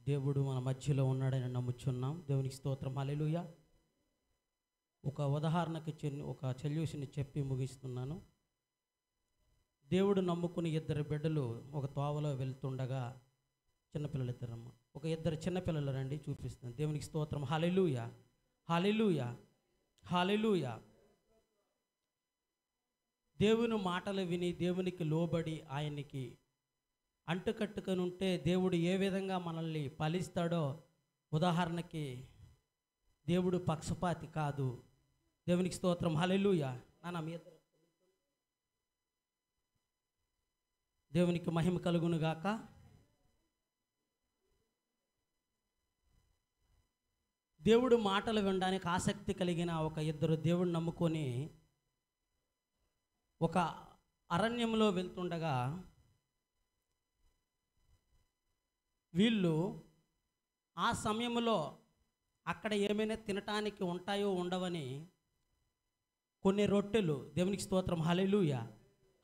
దేవుడు మన మధ్యలో ఉన్నాడని నమ్ముచున్నాం. దేవునికి స్తోత్రం. హల్లెలూయా. ఒక ఉదాహరణకి ఒక సొల్యూషన్ చెప్పి ముగిస్తున్నాను. దేవుడు నమ్ముకుని ఇద్దరు బిడ్డలు ఒక తోవలో వెళ్తుండగా, చిన్నపిల్లలు ఇద్దరమ్మ, ఇద్దరు చిన్నపిల్లలు రండి చూపిస్తాను. దేవునికి స్తోత్రం. హల్లెలూయా, హల్లెలూయా, హల్లెలూయా. దేవుని మాటలు విని దేవునికి లోబడి ఆయనకి అంటుకట్టుకొని ఉంటే దేవుడు ఏ విధంగా మనల్ని ఫలిస్తాడో, ఉదాహరణకి దేవుడు పక్షపాతి కాదు. దేవునికి స్తోత్రం. హల్లెలూయా. నాన్న మీ ఇద్దరు దేవునికి మహిమ కలుగును గాక. దేవుడు మాటలు వినడానికి ఆసక్తి కలిగిన ఒక ఇద్దరు దేవుడిని నమ్ముకొని ఒక అరణ్యంలో వెళ్తుండగా, వీళ్ళు ఆ సమయంలో అక్కడ ఏమైనా తినటానికి ఉంటాయో ఉండవని కొన్ని రొట్టెలు, దేవునికి స్తోత్రం. హల్లెలూయా,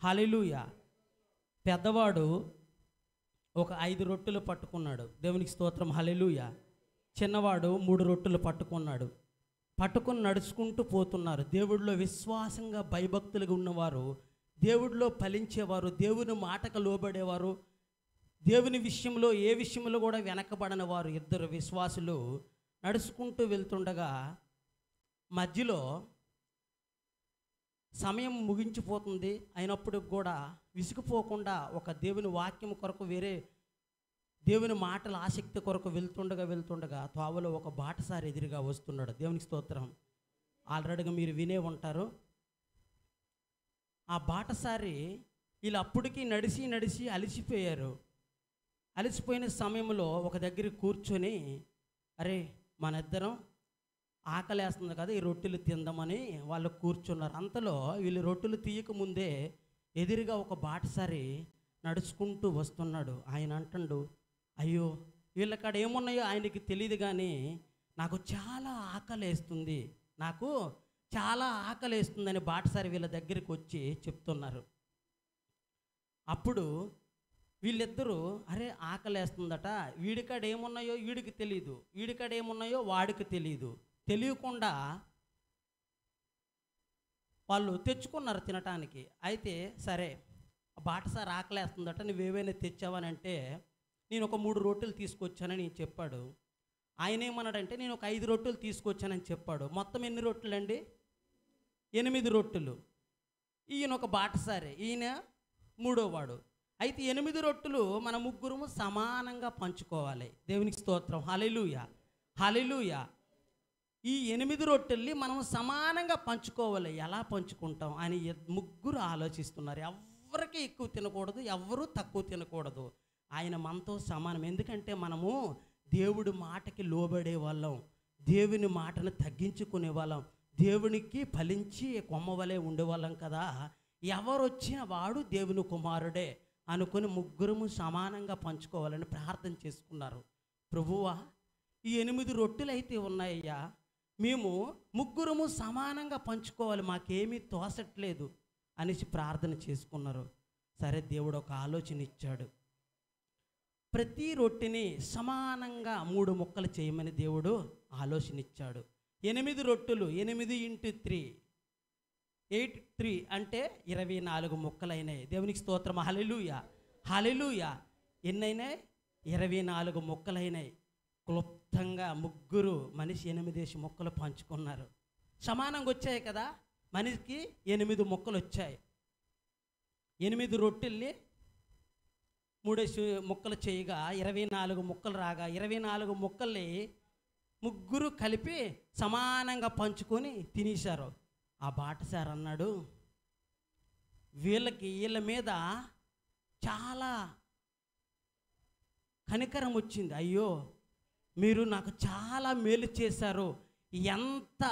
హల్లెలూయా. పెద్దవాడు ఒక 5 రొట్టెలు పట్టుకున్నాడు. దేవునికి స్తోత్రం. హల్లెలూయా. చిన్నవాడు 3 రొట్టెలు పట్టుకున్నాడు. పట్టుకుని నడుచుకుంటూ పోతున్నారు. దేవుడిలో విశ్వాసంగా భయభక్తులుగా ఉన్నవారు, దేవుడిలో ఫలించేవారు, దేవుని మాటకు లోబడేవారు, దేవుని విషయంలో ఏ విషయంలో కూడా వెనకబడని వారు ఇద్దరు విశ్వాసులు నడుచుకుంటూ వెళ్తుండగా, మధ్యలో సమయం ముగించిపోతుంది అయినప్పుడు కూడా విసిగిపోకుండా ఒక దేవుని వాక్యం కొరకు, వేరే దేవుని మాటల ఆసక్తి కొరకు వెళ్తుండగా త్రోవలో ఒక బాటసారి ఎదురుగా వస్తున్నాడు. దేవునికి స్తోత్రం. ఆల్రెడీగా మీరు వినే ఉంటారు. ఆ బాటసారి వీళ్ళు అప్పటికి నడిచి అలసిపోయారు. అలసిపోయిన సమయంలో ఒక దగ్గర కూర్చొని, అరే మన ఇద్దరం ఆకలేస్తుంది కదా, ఈ రొట్టెలు తిందామని వాళ్ళు కూర్చున్నారు. అంతలో వీళ్ళు రొట్టెలు తీయకముందే ఎదురుగా ఒక బాటసారి నడుచుకుంటూ వస్తున్నాడు. ఆయన అంటాడు, అయ్యో వీళ్ళకాడ ఏమున్నాయో ఆయనకి తెలియదు కానీ నాకు చాలా ఆకలేస్తుంది, నాకు చాలా ఆకలేస్తుందని బాటసారి వీళ్ళ దగ్గరికి వచ్చి చెప్తున్నారు. అప్పుడు వీళ్ళిద్దరూ, అరే ఆకలేస్తుందట, వీడికాడ ఏమున్నాయో వీడికి తెలియదు, వీడికాడ ఏమున్నాయో వాడికి తెలియదు, తెలియకుండా వాళ్ళు తెచ్చుకున్నారు తినటానికి. అయితే సరే బాటసారి ఆకలేస్తుందట, నువ్వేమైనా తెచ్చావని అంటే, నేను ఒక 3 రొట్టెలు తీసుకొచ్చానని చెప్పాడు. ఆయన ఏమన్నాడంటే, నేను ఒక 5 రొట్టెలు తీసుకొచ్చానని చెప్పాడు. మొత్తం ఎన్ని రొట్టెలు అండి? 8 రొట్టెలు. ఈయన ఒక బాటసారి, ఈయన 3వ వాడు. అయితే 8 రొట్టెలు మన ముగ్గురము సమానంగా పంచుకోవాలి. దేవునికి స్తోత్రం. హల్లెలూయా, హల్లెలూయా. ఈ 8 రొట్టెల్ని మనం సమానంగా పంచుకోవాలి. ఎలా పంచుకుంటాం అని ముగ్గురు ఆలోచిస్తున్నారు. ఎవరికి ఎక్కువ తినకూడదు, ఎవరు తక్కువ తినకూడదు. ఆయన మనతో సమానం. ఎందుకంటే మనము దేవుడి మాటకి లోబడే వాళ్ళం, దేవుని మాటను తగ్గించుకునే వాళ్ళం, దేవునికి ఫలించి కొమ్మవలే ఉండేవాళ్ళం కదా. ఎవరు వచ్చిన వాడు దేవుని కుమారుడే అనుకుని ముగ్గురము సమానంగా పంచుకోవాలని ప్రార్థన చేసుకున్నారు. ప్రభువా, ఈ 8 రొట్టెలు అయితే ఉన్నాయ్యా, మేము ముగ్గురము సమానంగా పంచుకోవాలి, మాకేమీ తోసట్లేదు అనేసి ప్రార్థన చేసుకున్నారు. సరే, దేవుడు ఒక ఆలోచన ఇచ్చాడు. ప్రతి రొట్టెని సమానంగా 3 ముక్కలు చేయమని దేవుడు ఆలోచన ఇచ్చాడు. 8 రొట్టెలు 8 × 3 8 అంటే 24 ముక్కలైనాయి. దేవునికి స్తోత్రం. హల్లెలూయా, హల్లెలూయా. ఎన్నైనాయి? 24 ముక్కలైనాయి. క్లుప్తంగా ముగ్గురు మనిషి 8 ముక్కలు పంచుకున్నారు. సమానంగా వచ్చాయి కదా, మనిషికి 8 ముక్కలు వచ్చాయి. 8 రొట్టెల్ని మూడేసి ముక్కలు చేయగా 24 ముక్కలు రాగా 24 ముక్కల్ని ముగ్గురు కలిపి సమానంగా పంచుకొని తినేశారు. ఆ బాటసారి అన్నాడు, వీళ్ళ మీద చాలా కనికరం వచ్చింది. అయ్యో, మీరు నాకు చాలా మేలు చేశారు. ఎంత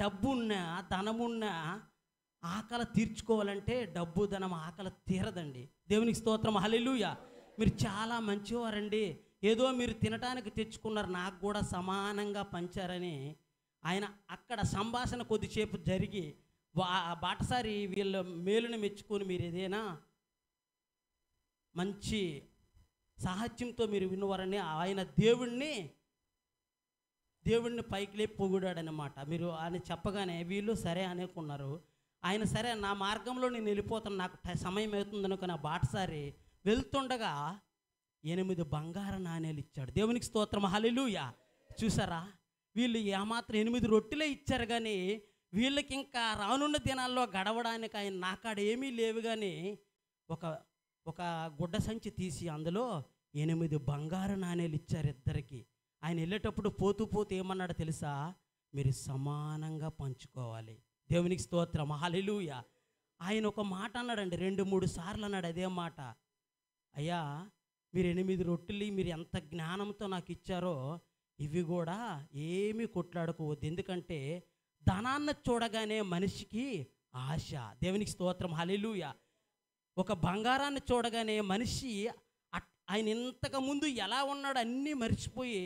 డబ్బున్నా ధనమున్నా ఆకలి తీర్చుకోవాలంటే డబ్బు ధనం ఆకలి తీరదండి. దేవునికి స్తోత్రం, హల్లెలూయా. మీరు చాలా మంచివారండి, ఏదో మీరు తినటానికి తెచ్చుకున్నారు, నాకు కూడా సమానంగా పంచారని ఆయన అక్కడ సంభాషణ కొద్దిసేపు జరిగి బాటసారి వీళ్ళ మేలుని మెచ్చుకొని మీరు ఏదైనా మంచి సాహత్యంతో మీరు విన్నవారని ఆయన దేవుణ్ణి పైకి లేపి పొగిడాడనమాట. మీరు ఆయన చెప్పగానే వీళ్ళు సరే అనుకున్నారు. ఆయన సరే నా మార్గంలో నేను వెళ్ళిపోతాను, నాకు సమయం అవుతుంది అనుకున్న బాటసారి వెళ్తుండగా 8 బంగారు నాణేలు ఇచ్చాడు. దేవునికి స్తోత్రం, హల్లెలూయా. చూసారా, వీళ్ళు ఏమాత్రం 8 రొట్టెలే ఇచ్చారు, కానీ వీళ్ళకి ఇంకా రానున్న దినాల్లో గడవడానికి ఆయన నాకాడ ఏమీ లేవు, కానీ ఒక గుడ్డ సంచి తీసి అందులో 8 బంగారు నాణేలు ఇచ్చారు ఇద్దరికి. ఆయన వెళ్ళేటప్పుడు పోతూ ఏమన్నాడో తెలుసా? మీరు సమానంగా పంచుకోవాలి. దేవునికి స్తోత్రం, హల్లెలూయా. ఆయన ఒక మాట అన్నాడండి, 2-3 సార్లు అన్నాడు అదే మాట. అయ్యా, మీరు 8 రొట్టెలు మీరు ఎంత జ్ఞానంతో నాకు ఇచ్చారో ఇవి కూడా ఏమీ కొట్లాడుకోవద్దు, ఎందుకంటే ధనాన్ని చూడగానే మనిషికి ఆశ. దేవునికి స్తోత్రం, హల్లెలూయా. ఒక బంగారాన్ని చూడగానే మనిషి ఆయన ఇంతకు ముందు ఎలా ఉన్నాడో అన్నీ మర్చిపోయి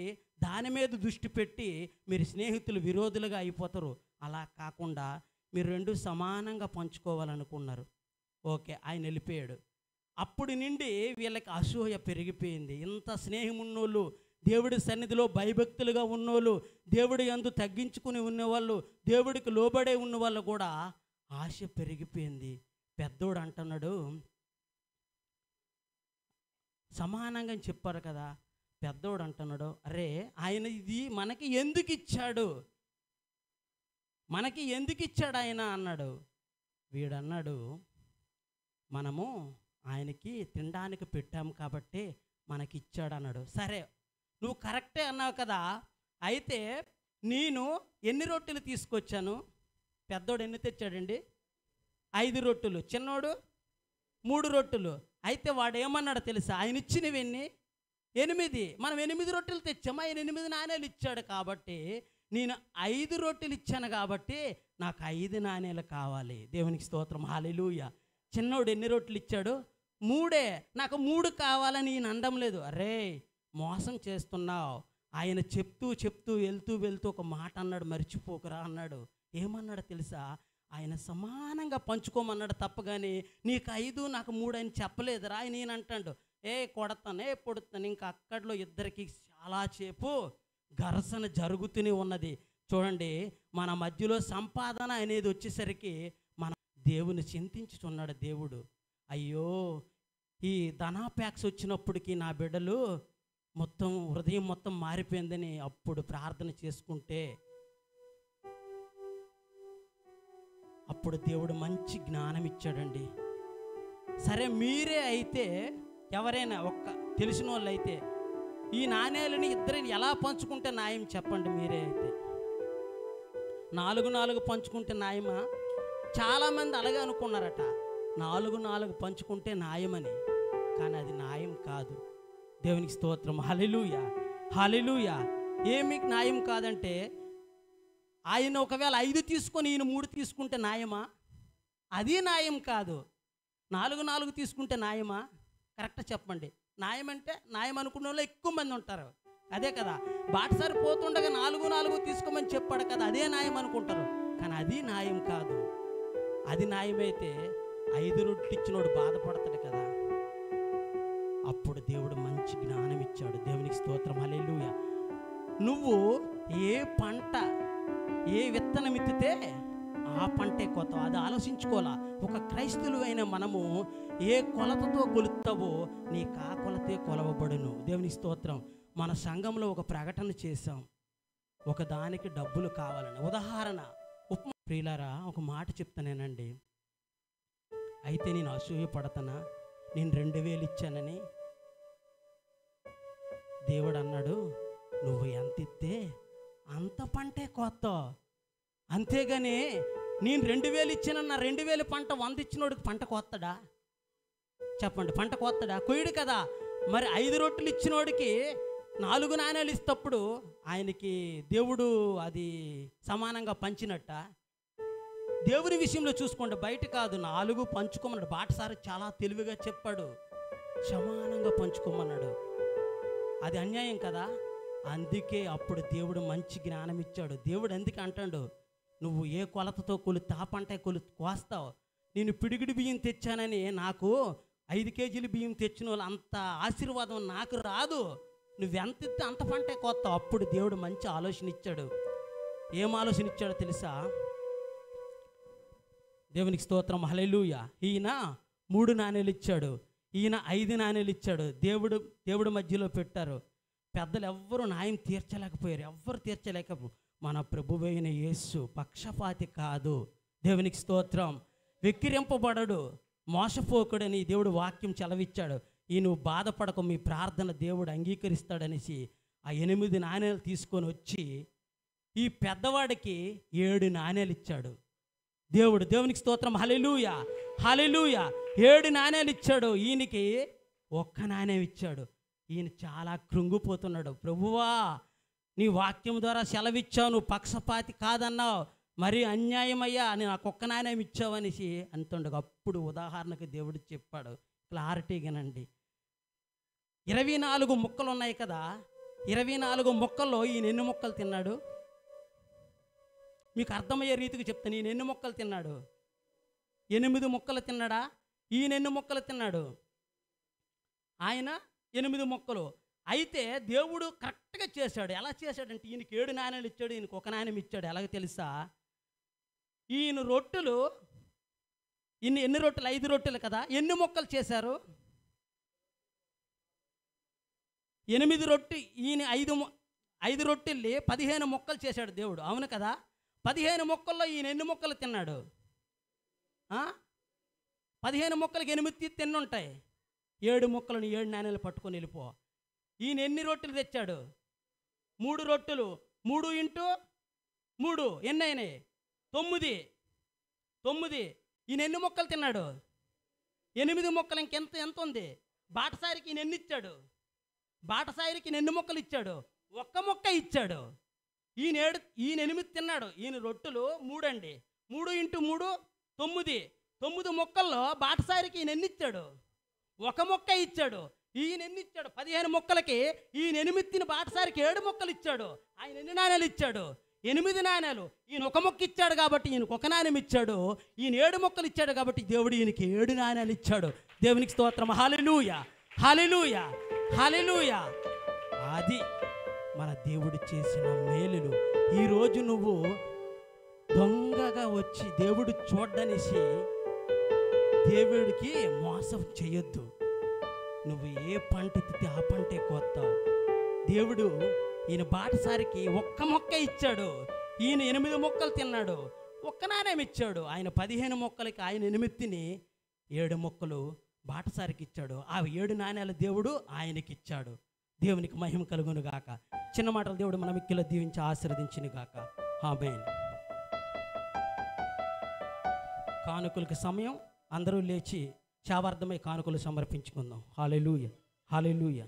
దాని మీద దృష్టి పెట్టి మీరు స్నేహితులు విరోధులుగా అయిపోతారు. అలా కాకుండా మీరు 2 సమానంగా పంచుకోవాలనుకున్నారు. ఓకే, ఆయన వెళ్ళిపోయాడు. అప్పుడు నుండి వీళ్ళకి అసూయ పెరిగిపోయింది. ఇంత స్నేహం ఉన్నోళ్ళు, దేవుడి సన్నిధిలో భయభక్తులుగా ఉన్నోళ్ళు, దేవుడి యందు తగ్గించుకుని ఉన్నవాళ్ళు, దేవుడికి లోబడే ఉన్నవాళ్ళు కూడా ఆశ పెరిగిపోయింది. పెద్దోడు అంటున్నాడు, సమానంగా చెప్పారు కదా, పెద్దోడు అంటున్నాడు, అరే ఆయన ఇది మనకి ఎందుకు ఇచ్చాడు, మనకి ఎందుకు ఇచ్చాడు ఆయన అన్నాడు. వీడన్నాడు, మనము ఆయనకి తినడానికి పెట్టాము కాబట్టి మనకి ఇచ్చాడు అన్నాడు. సరే, నువ్వు కరెక్టే అన్నావు కదా, అయితే నేను ఎన్ని రొట్టెలు తీసుకొచ్చాను? పెద్దోడు ఎన్ని తెచ్చాడండి? 5 రొట్టెలు, చిన్నోడు 3 రొట్టెలు. అయితే వాడు ఏమన్నాడు తెలుసా? ఆయన ఇచ్చినవి ఎన్ని? 8. మనం 8 రొట్టెలు తెచ్చాము, ఆయన 8 నాణేలు ఇచ్చాడు కాబట్టి నేను 5 రొట్టెలు ఇచ్చాను కాబట్టి నాకు 5 నాణేలు కావాలి. దేవునికి స్తోత్రం, హల్లెలూయా. చిన్నోడు ఎన్ని రొట్టెలు ఇచ్చాడు? 3. నాకు 3 కావాలని ఈయన అనడం లేదు. అరే, మోసం చేస్తున్నావు. ఆయన చెప్తూ వెళ్తూ ఒక మాట అన్నాడు, మర్చిపోకురా అన్నాడు. ఏమన్నాడు తెలుసా? ఆయన సమానంగా పంచుకోమన్నాడు తప్ప, కానీ నీకు 5 నాకు 3 అని చెప్పలేదురా. ఆయన ఈయన అంటాడు, కొడతాను, పొడుతాను. ఇంకా అక్కడలో ఇద్దరికి చాలా సేపు ఘర్షణ జరుగుతూనే ఉన్నది. చూడండి, మన మధ్యలో సంపాదన అనేది వచ్చేసరికి మన దేవుని చింతించుచున్నాడు దేవుడు. అయ్యో, ఈ ధనాపేక్ష వచ్చినప్పటికీ నా బిడ్డలు మొత్తం హృదయం మొత్తం మారిపోయిందని అప్పుడు ప్రార్థన చేసుకుంటే అప్పుడు దేవుడు మంచి జ్ఞానం ఇచ్చాడండి. సరే, మీరే అయితే ఎవరైనా తెలిసిన వాళ్ళు అయితే ఈ నాణేలని ఇద్దరిని ఎలా పంచుకుంటే న్యాయం చెప్పండి. మీరే అయితే 4 పంచుకుంటే న్యాయమా? చాలామంది అలాగే అనుకున్నారట, 4 పంచుకుంటే న్యాయమని. కానీ అది న్యాయం కాదు. దేవునికి స్తోత్రం, హల్లెలూయా, హల్లెలూయా. ఏమి న్యాయం కాదంటే, ఆయన ఒకవేళ 5 తీసుకొని ఈయన 3 తీసుకుంటే న్యాయమా? అది న్యాయం కాదు. 4 తీసుకుంటే న్యాయమా? కరెక్ట్ చెప్పండి. న్యాయం అంటే న్యాయం అనుకున్న వాళ్ళు ఎక్కువ మంది ఉంటారు. అదే కదా, బాటసారి పోతుండగా 4 తీసుకోమని చెప్పాడు కదా, అదే న్యాయం అనుకుంటారు. కానీ అది న్యాయం కాదు. అది న్యాయమైతే 5 రొట్టెలు ఇచ్చినోడు బాధపడతాడు కదా. అప్పుడు దేవుడు మంచి జ్ఞానం ఇచ్చాడు. దేవునికి స్తోత్రం, హల్లెలూయా. నువ్వు ఏ పంట, ఏ విత్తనం ఎత్తితే ఆ పంటే కొత్త, అది ఆలోచించుకోవాలా. ఒక క్రైస్తవులు అయిన మనము ఏ కొలతతో కొలుస్తావో నీకు ఆ కొలతే కొలవబడును. దేవుని స్తోత్రం. మన సంఘంలో ఒక ప్రకటన చేశాం, ఒక దానికి డబ్బులు కావాలని. ఉదాహరణ, ప్రియులారా, ఒక మాట చెప్తానేనండి. అయితే నేను అసూయ పడతానా? నేను 2000 ఇచ్చానని దేవుడు అన్నాడు, నువ్వు ఎంత ఇస్తే అంత పంటే కోస్తావు, అంతేగాని నేను 2000 ఇచ్చిన నా 2000 పంట 100 ఇచ్చినోడికి పంట కోస్తాడా? చెప్పండి, పంట కోస్తాడా? కొయ్యడు కదా. మరి 5 రొట్టెలు ఇచ్చినోడికి 4 నాణేలు ఇస్తప్పుడు ఆయనకి దేవుడు అది సమానంగా పంచినట్ట? దేవుని విషయంలో చూసుకోండి, బయట కాదు, 4 పంచుకోమన్నాడు. బాటసారి చాలా తెలివిగా చెప్పాడు, సమానంగా పంచుకోమన్నాడు. అది అన్యాయం కదా. అందుకే అప్పుడు దేవుడు మంచి జ్ఞానం ఇచ్చాడు. దేవుడు ఎందుకు అంటాడు, నువ్వు ఏ కొలతతో కొలుతా పంటే కోస్తావు. నేను పిడిగిడి బియ్యం తెచ్చానని నాకు 5 కేజీలు బియ్యం తెచ్చిన వాళ్ళు అంత ఆశీర్వాదం నాకు రాదు. నువ్వెంత ఇస్తే అంత పంటే కోస్తావు. అప్పుడు దేవుడు మంచి ఆలోచన ఇచ్చాడు. ఏం ఆలోచన ఇచ్చాడో తెలుసా? దేవునికి స్తోత్రం, హల్లెలూయా. ఈయన 3 నాణేలు ఇచ్చాడు, ఈయన 5 నాణేలు ఇచ్చాడు. దేవుడు మధ్యలో పెట్టారు. పెద్దలు ఎవ్వరూ న్యాయం తీర్చలేకపోయారు, ఎవ్వరు తీర్చలేకపోయారు. మన ప్రభువైన యేసు పక్షపాతి కాదు. దేవునికి స్తోత్రం. వెక్కిరింపబడడు, మోసపోకుడని దేవుడు వాక్యం చెలవిచ్చాడు. ఈ నువ్వు బాధపడక, మీ ప్రార్థన దేవుడు అంగీకరిస్తాడనేసి ఆ 8 నాణేలు తీసుకొని వచ్చి ఈ పెద్దవాడికి 7 నాణేలు ఇచ్చాడు దేవుడు. దేవునికి స్తోత్రం, హల్లెలూయా, హల్లెలూయా. 7 నాణేలు ఇచ్చాడు, ఈయనకి 1 నాణ్యం ఇచ్చాడు. ఈయన చాలా కృంగిపోతున్నాడు. ప్రభువా, నీ వాక్యం ద్వారా సెలవిచ్చావు, నువ్వు పక్షపాతి కాదన్నావు, మరి అన్యాయమయ్యా, నాకు 1 నాణ్యం ఇచ్చావనేసి అంటుండగా అప్పుడు ఉదాహరణకు దేవుడు చెప్పాడు, క్లారిటీగానండి. 24 ముక్కలు ఉన్నాయి కదా, 24 ముక్కల్లో ఈయన ఎన్ని ముక్కలు తిన్నాడు? మీకు అర్థమయ్యే రీతికి చెప్తాను. ఈయన ఎన్ని ముక్కలు తిన్నాడు? 8 ముక్కలు తిన్నాడా? ఈయన ఎన్ని ముక్కలు తిన్నాడు? ఆయన 8 ముక్కలు. అయితే దేవుడు కరెక్ట్గా చేశాడు. ఎలా చేశాడంటే, ఈయనకి 7 నాణ్యాలు ఇచ్చాడు, ఈయనకి 1 నాణ్యం ఇచ్చాడు. ఎలాగ తెలుసా? ఈయన రొట్టెలు ఎన్ని రొట్టెలు? 5 రొట్టెలు కదా. ఎన్ని ముక్కలు చేశారు? 8 రొట్టె. ఈయన 5 రొట్టెల్ని 15 ముక్కలు చేశాడు దేవుడు, అవును కదా. 15 ముక్కల్లో ఈయన ఎన్ని ముక్కలు తిన్నాడు? 15 ముక్కలకి 8 తిన్నుంటాయి. 7 ముక్కలను 7 నాణ్యాలు పట్టుకొని వెళ్ళిపో. ఈయన ఎన్ని రొట్టెలు తెచ్చాడు? 3 రొట్టెలు. 3 ఇంటూ 3 ఎన్ని అయినాయి? 9. ఈయన ఎన్ని ముక్కలు తిన్నాడు? 8 ముక్కలు. ఎంత ఉంది? బాటసారికి ఈయన ఎన్ని ఇచ్చాడు? బాటసారికి ఎన్ని ముక్కలు ఇచ్చాడు? 1 ముక్క ఇచ్చాడు. ఈయన 8 తిన్నాడు. ఈయన రొట్టెలు 3 అండి. 3 ఇంటూ 3 9 ముక్కల్లో బాటసారికి ఈయన ఎన్ని ఇచ్చాడు? 1 ముక్క ఇచ్చాడు. ఈయన ఎన్ని ఇచ్చాడు? 15 ముక్కలకి ఈయన 8 బాటసారికి 7 ముక్కలు ఇచ్చాడు. ఆయన ఎన్ని నాణ్యాలు ఇచ్చాడు? 8 నాణ్యాలు. ఈయన 1 ముక్క ఇచ్చాడు కాబట్టి ఈయనకు 1 నాణ్యం ఇచ్చాడు. ఈయన 7 ముక్కలు ఇచ్చాడు కాబట్టి దేవుడు ఈయనకి 7 నాణ్యాలు ఇచ్చాడు. దేవునికి స్తోత్రం, హల్లెలూయా, హల్లెలూయా, హల్లెలూయా. అది మన దేవుడు చేసిన మేలులు. ఈరోజు నువ్వు దొంగగా వచ్చి దేవుడు చూడనేసి దేవుడికి మోసం చేయొద్దు. నువ్వు ఏ పంట ఎత్తితే ఆ పంటే కోస్తావు. దేవుడు ఈయన బాటసారికి 1 ముక్క ఇచ్చాడు. ఈయన 8 ముక్కలు తిన్నాడు, 1 నాణ్యం ఇచ్చాడు. ఆయన 15 ముక్కలకి ఆయన 8 7 ముక్కలు బాటసారికి ఇచ్చాడు. ఆ 7 నాణ్యాలు దేవుడు ఆయనకి ఇచ్చాడు. దేవునికి మహిమ కలుగును గాక. చిన్న మాటలు దేవుడు మన మిక్కిలో దీవించి ఆశీర్వదించును గాక. ఆమేన్. కానుకలకు సమయం. అందరూ లేచి శావార్థమై కానుకలు సమర్పించుకుందాం. హల్లెలూయా, హల్లెలూయా.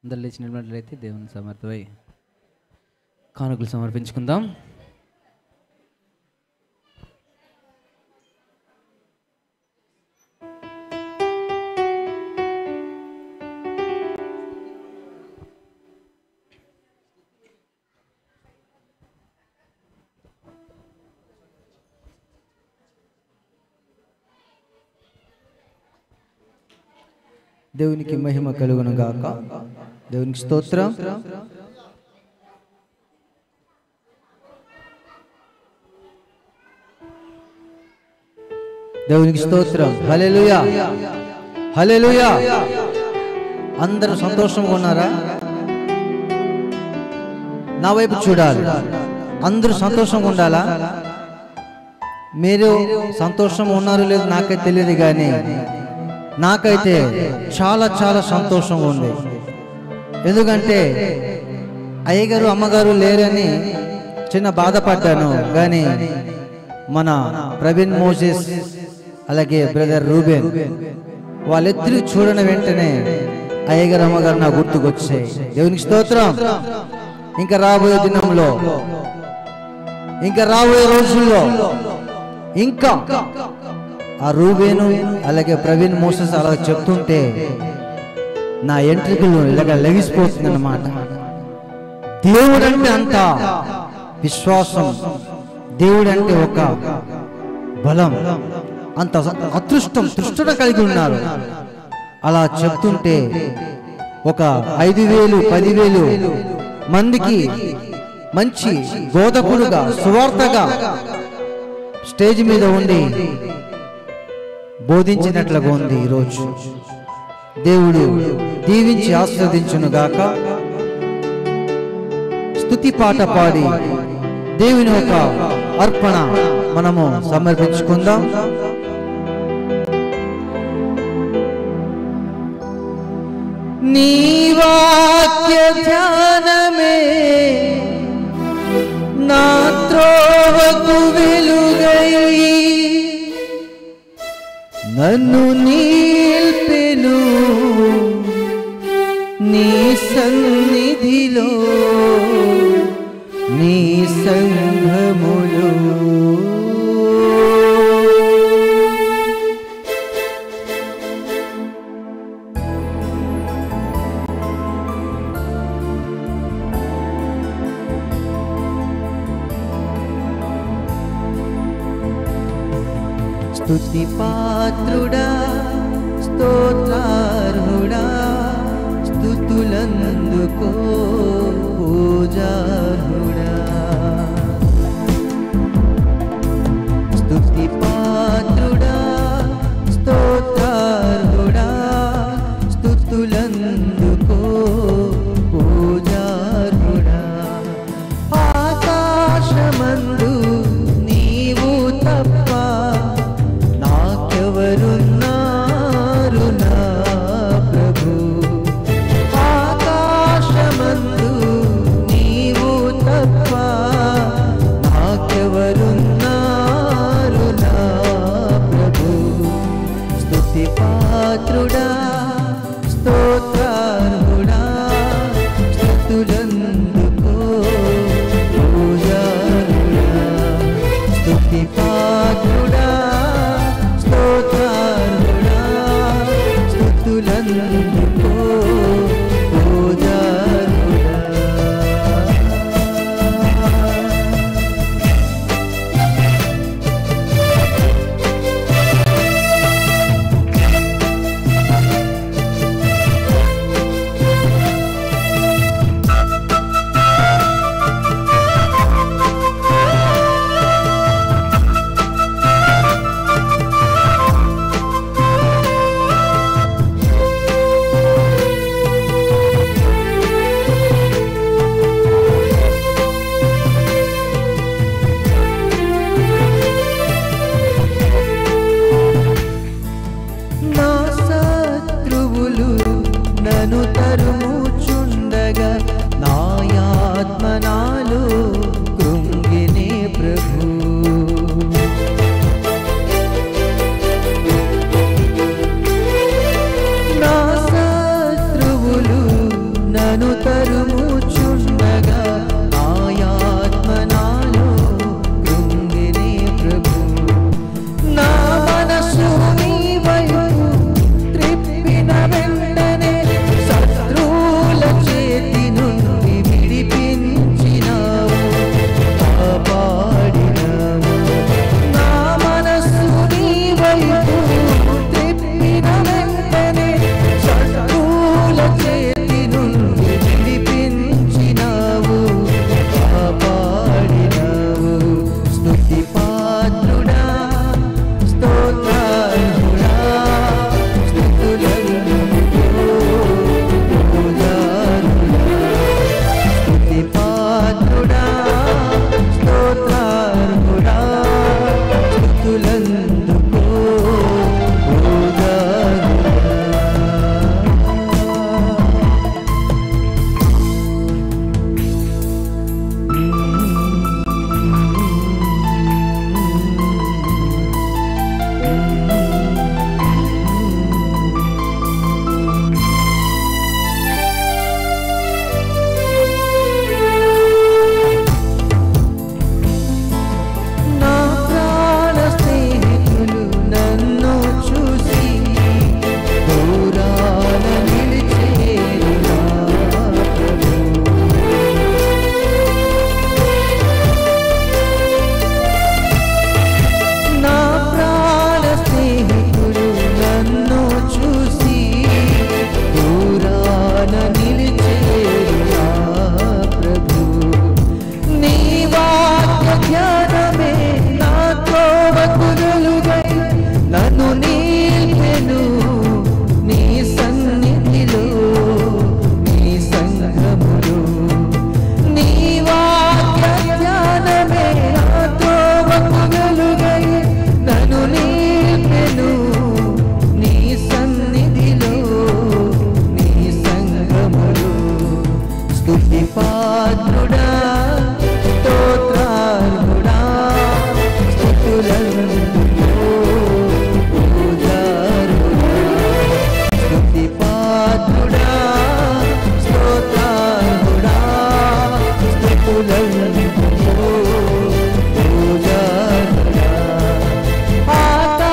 అందరు లేచినట్లయితే దేవుని సమర్థమై కానుకలు సమర్పించుకుందాం. దేవునికి మహిమ కలుగును గాక. దేవునికి స్తోత్రం. దేవునికి స్తోత్రం. హల్లెలూయా, హల్లెలూయా. అందరూ సంతోషంగా ఉన్నారా? నా వైపు చూడాలి. అందరూ సంతోషంగా ఉండాలా? మీరు సంతోషంగా ఉన్నారు లేదు నాకైతే తెలియదు, కానీ నాకైతే చాలా చాలా సంతోషంగా ఉంది. ఎందుకంటే అయ్యగారు అమ్మగారు లేరని చిన్న బాధపడ్డాను, కానీ మన ప్రవీణ్ మోసెస్ అలాగే బ్రదర్ రూబెన్ వాళ్ళిద్దరూ చూడని వెంటనే అయ్యగారు అమ్మగారు నా గుర్తుకొచ్చాయి. దేవునికి స్తోత్రం. ఇంకా రాబోయే దినంలో, ఇంకా రాబోయే రోజుల్లో ఇంకా ఆ రూబేను అలాగే ప్రవీణ్ మోసెస్ అలా చెప్తుంటే నా ఎంట్రికలు ఇలాగ లెగిసిపోతుంది అన్నమాట. దేవుడంటే అంత విశ్వాసం, దేవుడంటే ఒక బలం, అంత అదృష్టం తృష్ణ కలిగి ఉన్నారు. అలా చెప్తుంటే ఒక 5,000 10,000 మందికి మంచి బోధకుడుగా సువార్తగా స్టేజ్ మీద ఉండి బోధించినట్లుగా ఉంది. ఈరోజు దేవుడు దీవించి ఆస్వాదించును గాక. స్తుతి పాట పాడి దేవుని ఒక అర్పణ మనము సమర్పించుకుందాం. నీ వాక్య ధ్యానమే నా త్రోవకు వెలుగై నన్ను నిల్పెను నీ సన్నిధిలో నీ సంఘములో. స్తుతి పాత్రుడా స్తోత్రార్హుడా స్తుతులందుకో పూజార్హుడా. స్తుతి పాత్రుడా స్తోత్రార్హుడా స్తుతులందుకో పూజార్హుడా. ఆకాశమందు నీవు తప్ప నాకెవరున్నారు నా ప్రభు. ఆకాశమందు నీవు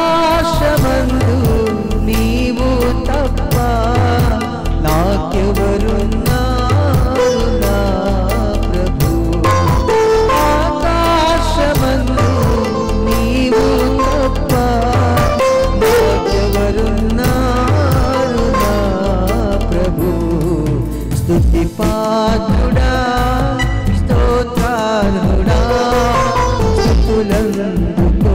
ఆకాశమందు నీవు తప్ప నాకెవరున్నారు నా ప్రభు. ఆకాశమందు నీవు తప్ప నాకెవరున్నారు నా ప్రభు. స్తుతి పాత్రుడా స్తోత్రార్హుడా స్తుతులందుకో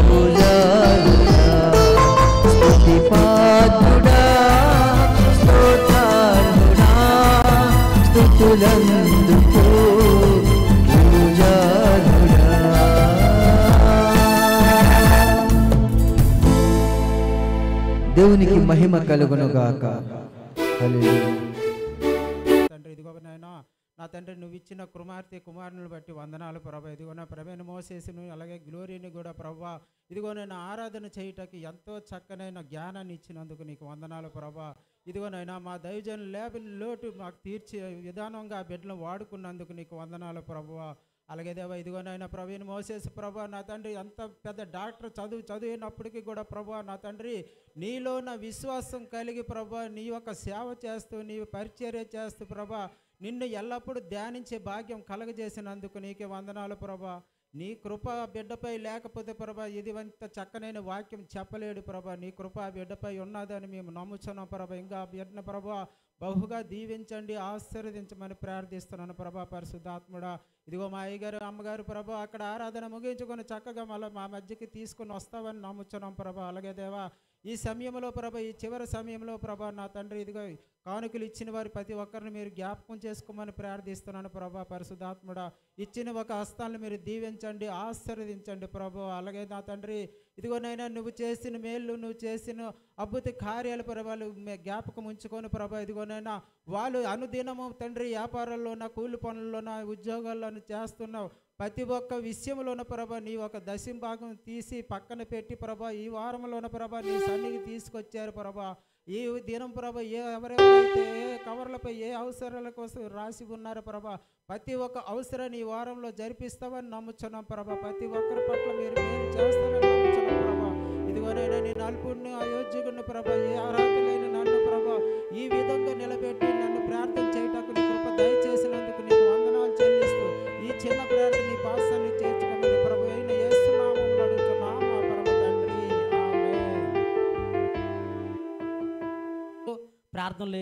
పూజారుడా. స్తుతి పాత్రుడా స్తోత్రార్హుడా స్తుతులందుకో పూజారుడా. దేవునికి మహిమ కలుగునుగాక. హల్లెలూయా. తండ్రి ఇదిగో నాయనా, నా తండ్రి నువ్వు ఇచ్చిన కుమారుని బట్టి వందనాలు ప్రభా. ఇదిగో నా ప్రభేను మోసేసిను అలాగే గ్లోరీని కూడా ప్రభా. ఇదిగో నేను ఆరాధన చేయుటకి ఎంతో చక్కనైన జ్ఞానాన్ని ఇచ్చినందుకు నీకు వందనాలు ప్రభా. ఇదిగోనైనా మా దైవజనులు లేబిన లోటు మాకు తీర్చే విధానంగా ఆ బిడ్డను వాడుకున్నందుకు నీకు వందనాలు ప్రభువా. అలాగే దేవా ఇదిగోనైనా ప్రవీణ్ మోసేసి ప్రభా నా తండ్రి ఎంత పెద్ద డాక్టర్ చదివినప్పటికీ కూడా ప్రభా నా తండ్రి నీలో నా విశ్వాసం కలిగి ప్రభా నీ యొక్క సేవ చేస్తూ నీ పరిచర్య చేస్తూ ప్రభా నిన్ను ఎల్లప్పుడూ ధ్యానించే భాగ్యం కలగజేసినందుకు నీకే వందనాలు ప్రభా. నీ కృప బిడ్డపై లేకపోతే ప్రభా ఇది అంత చక్కనైన వాక్యం చెప్పలేడు ప్రభా. నీ కృప బిడ్డపై ఉన్నదని మేము నమ్ముచున్నాం ప్రభా. ఇంకా బిడ్డను ప్రభా బహుగా దీవించండి, ఆశీర్వదించమని ప్రార్థిస్తున్నాను ప్రభా. పరిశుద్ధాత్ముడా ఇదిగో మా అయ్యగారు అమ్మగారు ప్రభా అక్కడ ఆరాధన ముగించుకొని చక్కగా మళ్ళీ మా మధ్యకి తీసుకొని వస్తావని నమ్ముచున్నాం ప్రభా. అలాగే దేవా ఈ సమయంలో ప్రభా ఈ చివరి సమయంలో ప్రభా నా తండ్రి ఇదిగో కానుకలు ఇచ్చిన వారు ప్రతి ఒక్కరిని మీరు జ్ఞాపకం చేసుకోమని ప్రార్థిస్తున్నాను ప్రభా. పరిశుద్ధాత్ముడా ఇచ్చిన ఒక హస్తాలను మీరు దీవించండి, ఆశీర్వదించండి ప్రభు. అలాగే నా తండ్రి ఇదిగోనైనా నువ్వు చేసిన మేళ్ళు నువ్వు చేసిన అద్భుత కార్యాలు ప్రభావాలు జ్ఞాపకం ఉంచుకొని ప్రభా. ఇదిగోనైనా వాళ్ళు అనుదినము తండ్రి వ్యాపారాల్లోన కూలి పనుల్లోన ఉద్యోగాల్లోనూ చేస్తున్నావు ప్రతి ఒక్క విషయంలోన ప్రభా నీ ఒక దశంభాగం తీసి పక్కన పెట్టి ప్రభా ఈ వారంలోన ప్రభా నీ సన్నిధి తీసుకొచ్చారు ప్రభా. ఈ దినం ప్రభా ఎవరెవరైతే ఏ కవర్లపై ఏ అవసరాల కోసం రాసి ఉన్నారు ప్రభా ప్రతి ఒక్క అవసరాన్ని ఈ వారంలో జరిపిస్తామని నమ్ముచున్నాం ప్రభా. ప్రతి ఒక్కరి పట్ల మీరు చేస్తారని నమ్ముచున్నాం ప్రభా. ఇదిగోనైనా నీ నలుపుడిని అయోధ్యకుడిని ప్రభా ఏ అర్హత లేని నన్ను ప్రభా ఈ విధంగా నిలబెట్టి నన్ను ప్రార్థన చేయటకు నీ కృప దయచేసినందుకు నీకు వందనాలు చెల్లిస్తూ ఈ చిన్న ప్రార్థన నీ పాసాన్ని చేర్చుకోమని ప్రభు అయిన యేసు నామములో అడుగుతున్నాము మా పరమ తండ్రి. ఆమేన్. ప్రార్థనలో